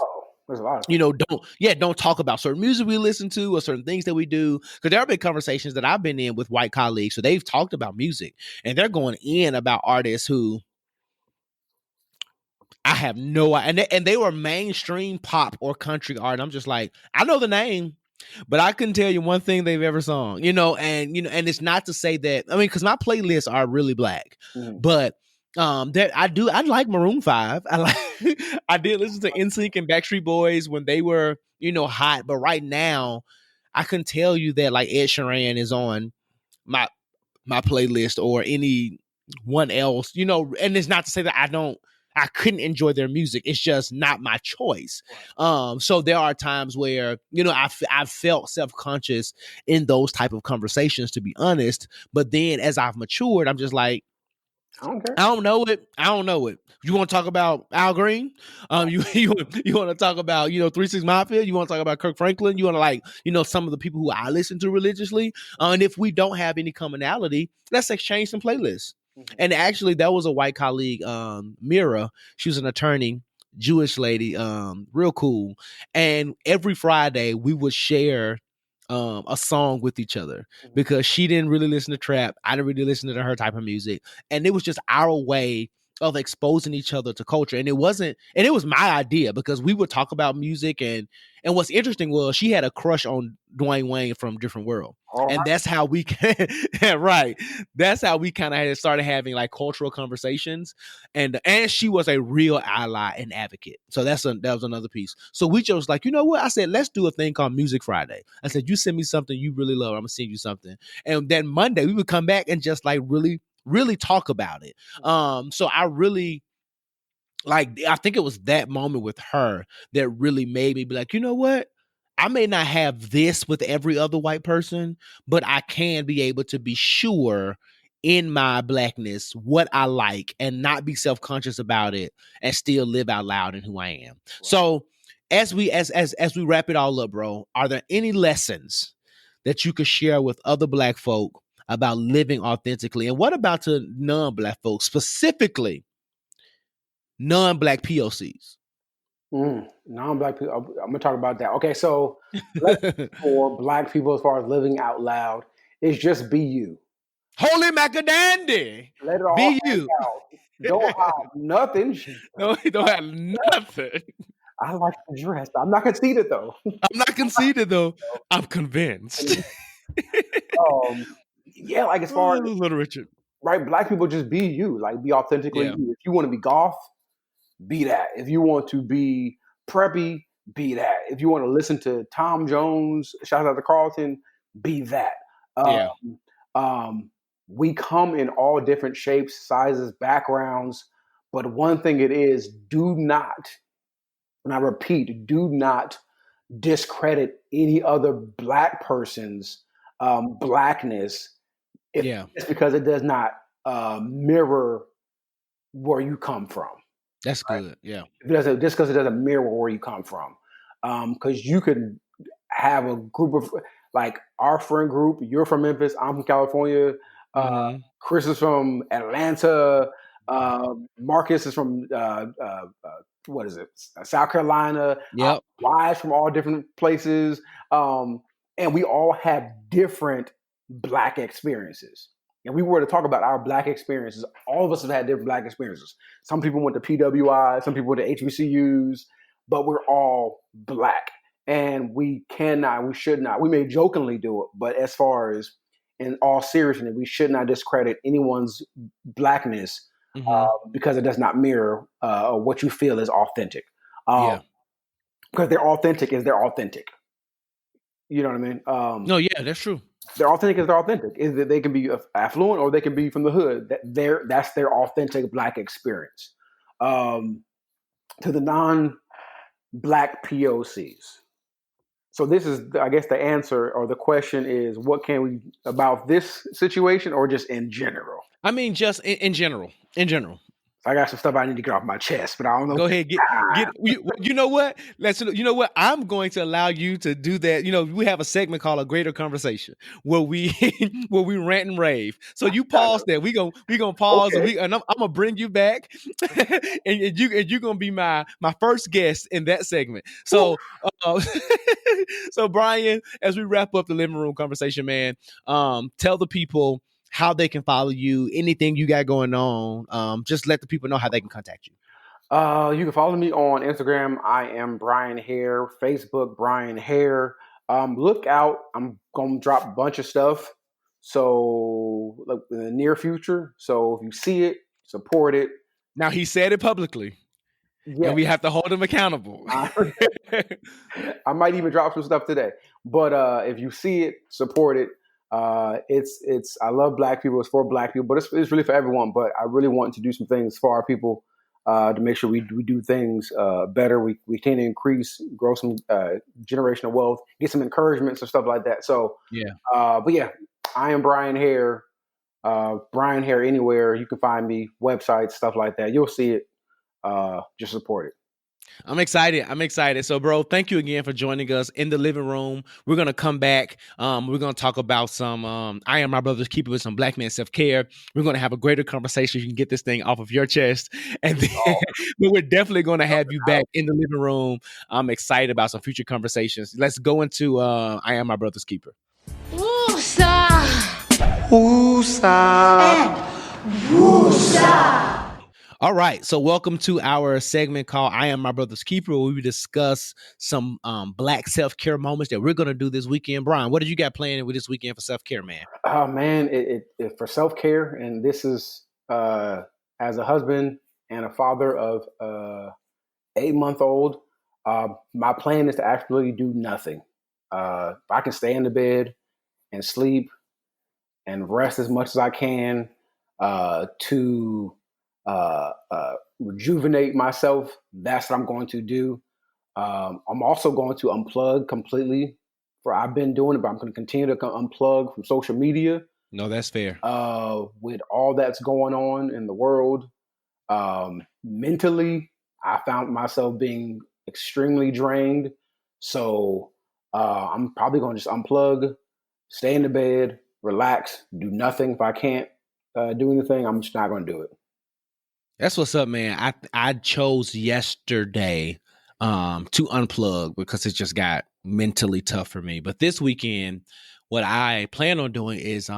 there's a lot of, you know, don't talk about certain music we listen to or certain things that we do. Because there have been conversations that I've been in with white colleagues, so they've talked about music and they're going in about artists who I have no idea, and they were mainstream pop or country art. I'm just like, I know the name, but I couldn't tell you one thing they've ever sung, you know. And and it's not to say that, I mean, because my playlists are really Black, but that I like Maroon 5. I did listen to NSYNC and Backstreet Boys when they were, you know, hot, but right now I couldn't tell you that like Ed Sheeran is on my playlist or anyone else, you know. And it's not to say that I couldn't enjoy their music. It's just not my choice. So there are times where, you know, I've felt self-conscious in those type of conversations, to be honest. But then as I've matured, I'm just like, I don't care. I don't know it. You want to talk about Al Green? You want to talk about, you know, 3 6 Mafia? You want to talk about Kirk Franklin? You want to, like, you know, some of the people who I listen to religiously? And if we don't have any commonality, let's exchange some playlists. And actually, that was a white colleague, Mira. She was an attorney, Jewish lady, real cool. And every Friday we would share a song with each other, because she didn't really listen to trap. I didn't really listen to her type of music. And it was just our way of exposing each other to culture. And it was my idea because we would talk about music, and what's interesting was she had a crush on Dwayne Wayne from Different World. And that's how we right. That's how we kind of started having like cultural conversations. And she was a real ally and advocate. So that was another piece. So we just like, you know what? I said, let's do a thing called Music Friday. I said, you send me something you really love, I'm gonna send you something. And then Monday we would come back and just like really talk about it. So I really I think it was that moment with her that really made me be like, you know what? I may not have this with every other white person, but I can be able to be sure in my Blackness what I like and not be self-conscious about it and still live out loud in who I am. Right. So as we wrap it all up, bro, are there any lessons that you could share with other Black folk about living authentically? And what about to non-Black folks, specifically non-Black POCs? Non-Black people. I'm gonna talk about that. Okay, so for Black people, as far as living out loud, it's just be you. Holy-Mack-A-Dandy. Let it all be you. Out. Don't have nothing. No, you don't have nothing. I like the dress. I'm not conceited though. I'm convinced. Yeah, like as far as Little Richard, right? Black people just be you. Like be authentically you. If you want to be goth, be that. If you want to be preppy, be that. If you want to listen to Tom Jones, shout out to Carlton, be that. We come in all different shapes, sizes, backgrounds, but one thing it is, do not, and I repeat, do not discredit any other Black person's Blackness just because it does not mirror where you come from. That's good. Yeah. Just because it doesn't mirror where you come from. Because you could have a group of, like our friend group, you're from Memphis, I'm from California, Chris is from Atlanta, Marcus is from, South Carolina, wives from all different places. And we all have different Black experiences. And we were to talk about our Black experiences. All of us have had different Black experiences. Some people went to PWI, some people went to HBCUs, but we're all Black. And we should not. We may jokingly do it, but as far as in all seriousness, we should not discredit anyone's Blackness because it does not mirror what you feel is authentic. Because they're authentic is they're authentic. You know what I mean? No, yeah, that's true. They're authentic as they're authentic. Is that they can be affluent or they can be from the hood. That's their authentic Black experience. To the non-Black POCs. So this is, I guess, the answer or the question is, what can we about this situation or just in general? I mean, just in general. In general. I got some stuff I need to get off my chest, but I don't know. Go ahead, you know what? You know what? I'm going to allow you to do that. You know, we have a segment called A Greater Conversation where we rant and rave. So you pause there. We gonna pause, okay. and I'm gonna bring you back, and you're gonna be my first guest in that segment. So, so Bryan, as we wrap up the living room conversation, man, tell the people how they can follow you, anything you got going on. Just let the people know how they can contact you. You can follow me on Instagram. I am Bryan Haire. Facebook, Bryan Haire. Look out. I'm going to drop a bunch of stuff. So in the near future. So if you see it, support it. Now he said it publicly. Yeah. And we have to hold him accountable. I might even drop some stuff today. But if you see it, support it. It's I love Black people. It's for Black people, but it's really for everyone. But I really want to do some things for our people to make sure we do things better. We can increase, grow some generational wealth, get some encouragements and stuff like that. So but yeah, I am Bryan Haire. Bryan Haire anywhere you can find me, websites, stuff like that. You'll see it. Just support it. I'm excited. So, bro, thank you again for joining us in the living room. We're going to come back. We're going to talk about some I Am My Brother's Keeper with some Black man self-care. We're going to have a greater conversation. You can get this thing off of your chest. And then but we're definitely going to have you back in the living room. I'm excited about some future conversations. Let's go into I Am My Brother's Keeper. Woosah. Woosah. All right. So welcome to our segment called I Am My Brother's Keeper, where we discuss some Black self-care moments that we're going to do this weekend. Brian, what did you got planned with this weekend for self-care, man? Oh man, it for self care, and this is as a husband and a father of 8-month-old. My plan is to actually do nothing. If I can stay in the bed and sleep and rest as much as I can to rejuvenate myself, that's what I'm going to do. I'm also going to unplug completely. I've been doing it, but I'm going to continue to unplug from social media. No, that's fair. With all that's going on in the world, mentally, I found myself being extremely drained. So I'm probably going to just unplug, stay in the bed, relax, do nothing. If I can't do anything, I'm just not going to do it. That's what's up, man. I chose yesterday to unplug because it just got mentally tough for me. But this weekend, what I plan on doing is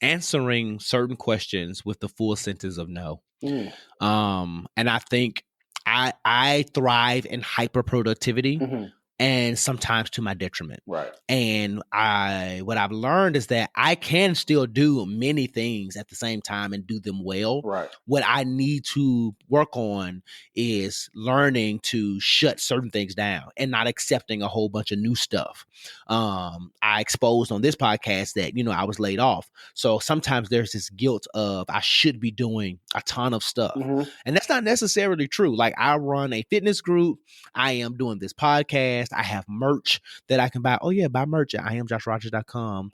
answering certain questions with the full sentence of no. And I think I thrive in hyper productivity. Mm-hmm. And sometimes to my detriment. Right. And what I've learned is that I can still do many things at the same time and do them well. Right. What I need to work on is learning to shut certain things down and not accepting a whole bunch of new stuff. I exposed on this podcast that, I was laid off. So sometimes there's this guilt of I should be doing a ton of stuff. Mm-hmm. And that's not necessarily true. Like I run a fitness group. I am doing this podcast. I have merch that I can buy. Oh yeah, buy merch at IamJoshRogers.com.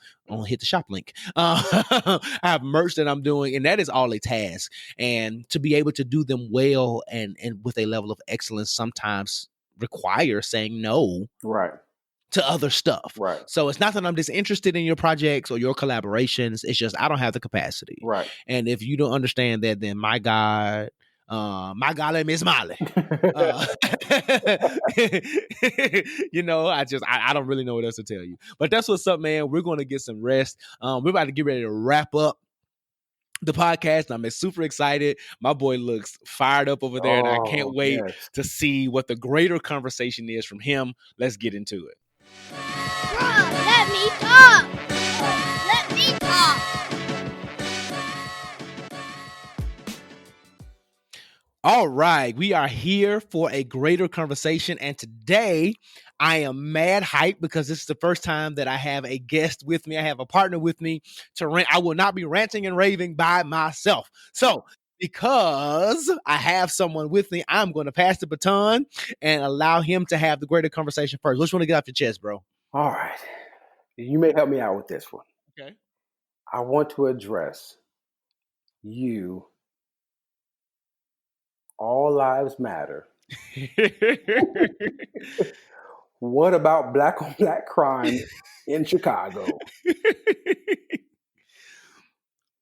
Hit the shop link. I have merch that I'm doing, and that is all a task. And to be able to do them well and with a level of excellence sometimes requires saying no. Right. To other stuff. Right. So it's not that I'm disinterested in your projects or your collaborations. It's just I don't have the capacity. Right. And if you don't understand that, then my God and Miss Molly. I don't really know what else to tell you. But that's what's up, man. We're going to get some rest. We're about to get ready to wrap up the podcast. I'm super excited. My boy looks fired up over there, and I can't wait to see what the greater conversation is from him. Let's get into it. Bruh, let me talk. Let me talk. All right, we are here for a greater conversation, and today I am mad hyped because this is the first time that I have a guest with me. I have a partner with me to rant. I will not be ranting and raving by myself. So, because I have someone with me, I'm going to pass the baton and allow him to have the greater conversation first. What you want to get off your chest, bro? All right. You may help me out with this one. Okay. I want to address you. All lives matter. What about black on black crime in Chicago?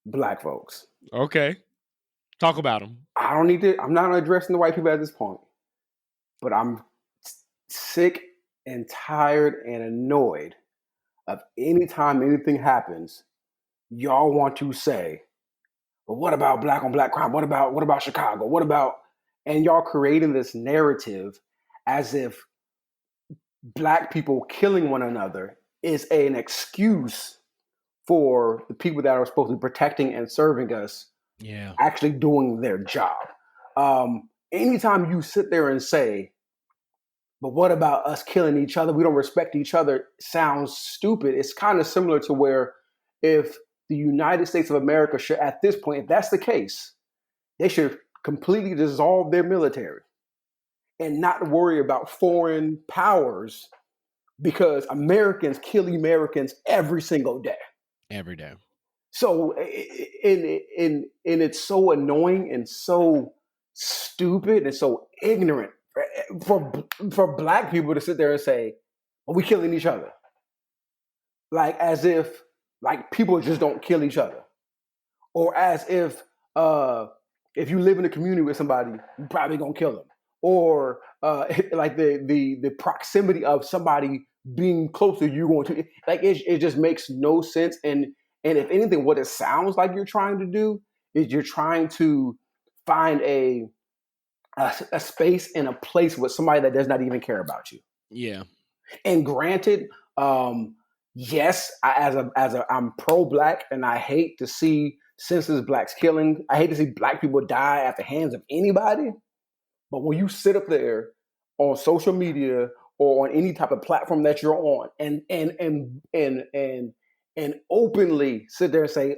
Black folks. Okay. Talk about them. I'm not addressing the white people at this point, but I'm sick and tired and annoyed of anytime anything happens, y'all want to say, but what about black on black crime? What about Chicago? And y'all creating this narrative as if black people killing one another is an excuse for the people that are supposed to be protecting and serving us actually doing their job. Anytime you sit there and say, but what about us killing each other? We don't respect each other. Sounds stupid. It's kind of similar to where if the United States of America should, at this point, if that's the case, they should completely dissolve their military and not worry about foreign powers because Americans kill Americans every single day. Every day. So, and it's so annoying and so stupid and so ignorant for black people to sit there and say, "Are we killing each other?" Like as if like people just don't kill each other, or as if you live in a community with somebody, you're probably gonna kill them, or like the proximity of somebody being close to you going to like it just makes no sense. And if anything, what it sounds like you're trying to do is you're trying to find a space and a place with somebody that does not even care about you. Yeah. And granted, yes, I'm pro-black, and I hate to see senseless blacks killing. I hate to see black people die at the hands of anybody. But when you sit up there on social media or on any type of platform that you're on, and openly sit there and say,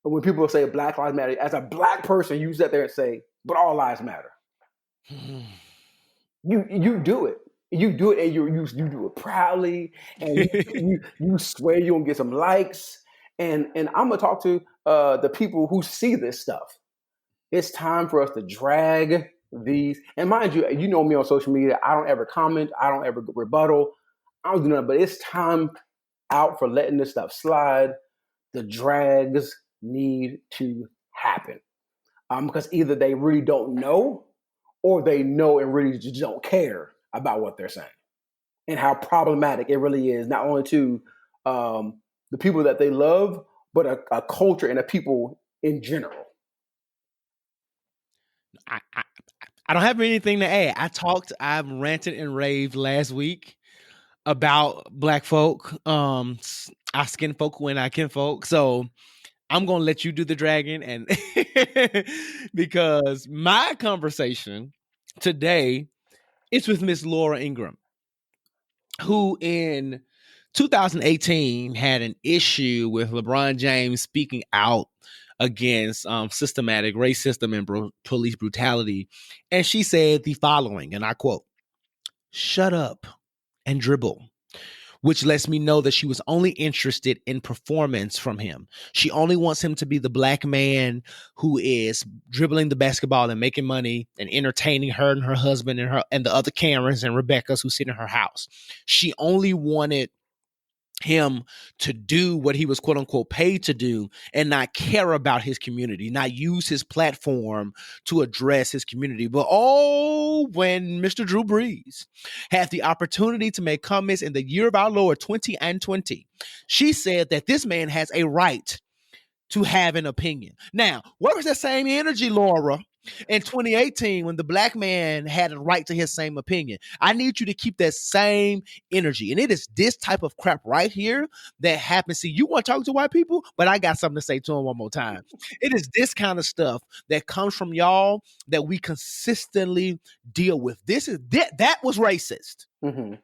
when people say Black Lives Matter, as a black person, you sit there and say, but all lives matter. You do it. You do it, and you do it proudly, and you swear you're gonna get some likes. And I'm gonna talk to the people who see this stuff. It's time for us to drag these. And mind you, you know me on social media. I don't ever comment. I don't ever rebuttal. I don't do nothing. But it's time out for letting this stuff slide. The drags need to happen, because either they really don't know, or they know and really just don't care about what they're saying, and how problematic it really is, not only to the people that they love, but a culture and a people in general. I don't have anything to add. I ranted and raved last week about black folk, our skin folk when I kin folk. So I'm gonna let you do the dragon, and because my conversation today is with Miss Laura Ingraham, who in 2018 had an issue with LeBron James speaking out against systematic racism and police brutality. And she said the following, and I quote, "Shut up and dribble," which lets me know that she was only interested in performance from him. She only wants him to be the black man who is dribbling the basketball and making money and entertaining her and her husband and the other Karens and Rebeccas who sit in her house. She only wanted him to do what he was quote unquote paid to do and not care about his community, not use his platform to address his community. But when Mr. Drew Brees had the opportunity to make comments in the year of our Lord 2020, she said that this man has a right to have an opinion. Now, where was that same energy, Laura, in 2018 when the black man had a right to his same opinion? I need you to keep that same energy. And it is this type of crap right here that happens. See, you want to talk to white people, but I got something to say to them one more time. It is this kind of stuff that comes from y'all that we consistently deal with. That was racist. Mm-hmm.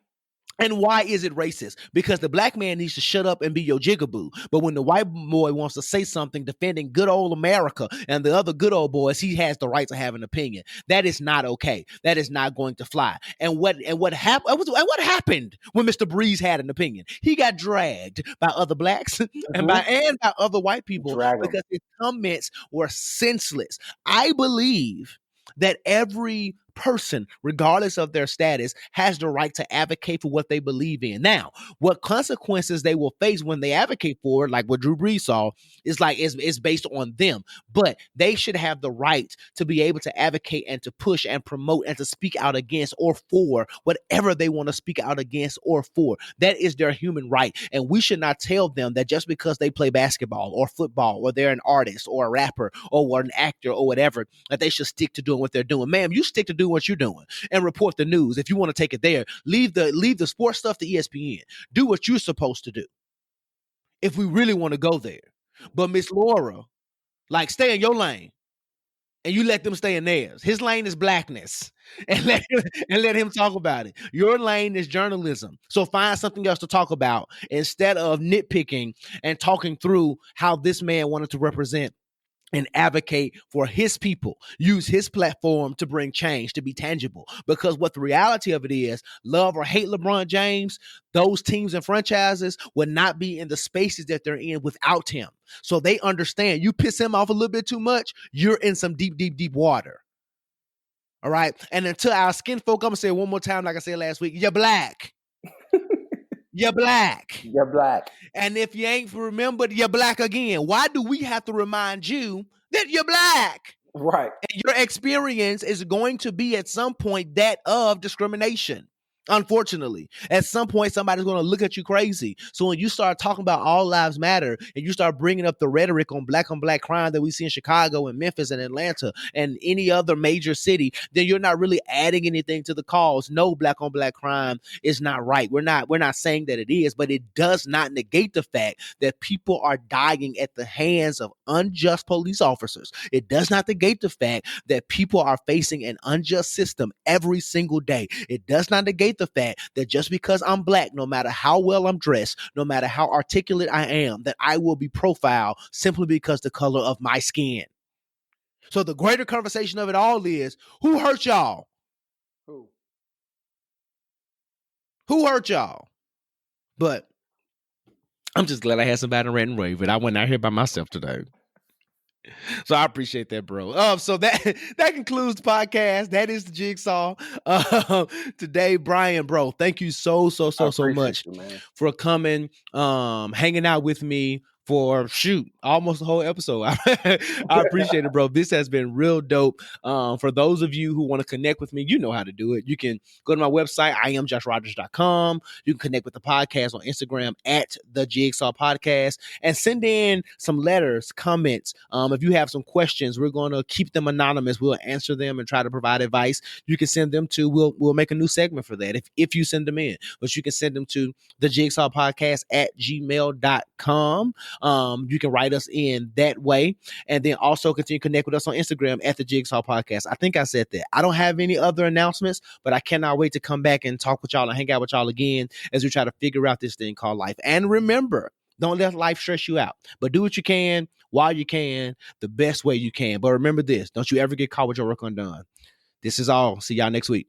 And why is it racist? Because the black man needs to shut up and be your jigaboo. But when the white boy wants to say something defending good old America and the other good old boys, he has the right to have an opinion. That is not okay. That is not going to fly. And what happened when Mr. Brees had an opinion? He got dragged by other blacks and by other white people because his comments were senseless. I believe that every person, regardless of their status, has the right to advocate for what they believe in. Now, what consequences they will face when they advocate for it, like what Drew Brees saw, is based on them. But they should have the right to be able to advocate and to push and promote and to speak out against or for whatever they want to speak out against or for. That is their human right. And we should not tell them that just because they play basketball or football or they're an artist or a rapper or an actor or whatever, that they should stick to doing what they're doing. Ma'am, you stick to do what you're doing and report the news. If you want to take it there, leave the sports stuff to ESPN. Do what you're supposed to do if we really want to go there. But Miss Laura, stay in your lane and you let them stay in theirs. His lane is blackness and let him talk about it. Your lane is journalism. So find something else to talk about instead of nitpicking and talking through how this man wanted to represent and advocate for his people, use his platform to bring change, to be tangible. Because what the reality of it is, love or hate LeBron James, those teams and franchises would not be in the spaces that they're in without him. So they understand, you piss him off a little bit too much, you're in some deep, deep, deep water. All right? And until our skin folk, I'm going to say it one more time like I said last week, you're black. You're black. You're black. And if you ain't remembered, you're black again. Why do we have to remind you that you're black? Right. And your experience is going to be at some point that of discrimination. Unfortunately, at some point, somebody's going to look at you crazy. So when you start talking about all lives matter and you start bringing up the rhetoric on black crime that we see in Chicago and Memphis and Atlanta and any other major city, then you're not really adding anything to the cause. No, black on black crime is not right. We're not saying that it is, but it does not negate the fact that people are dying at the hands of unjust police officers. It does not negate the fact that people are facing an unjust system every single day. It does not negate the fact that just because I'm black, no matter how well I'm dressed, no matter how articulate I am, that I will be profiled simply because the color of my skin. So the greater conversation of it all is, who hurt y'all? Who hurt y'all? But I'm just glad I had somebody to rant and rave, but I went out here by myself today. So I appreciate that, bro. So that concludes the podcast. That is the Jigsaw. Today, Bryan, bro, thank you so much for coming, hanging out with me for almost the whole episode. I appreciate it, bro. This has been real dope. For those of you who want to connect with me, you know how to do it. You can go to my website, IamJoshRogers.com. You can connect with the podcast on Instagram at the Jigsaw Podcast and send in some letters, comments. If you have some questions, we're going to keep them anonymous. We'll answer them and try to provide advice. You can send them to, we'll make a new segment for that if you send them in, but you can send them to the Jigsaw Podcast at gmail.com. You can write us in that way, and then also continue to connect with us on Instagram at the Jigsaw Podcast. I think I said that. I don't have any other announcements, but I cannot wait to come back and talk with y'all and hang out with y'all again as we try to figure out this thing called life. And remember, don't let life stress you out, but do what you can while you can, the best way you can. But remember this, don't you ever get caught with your work undone. This is all. See y'all next week.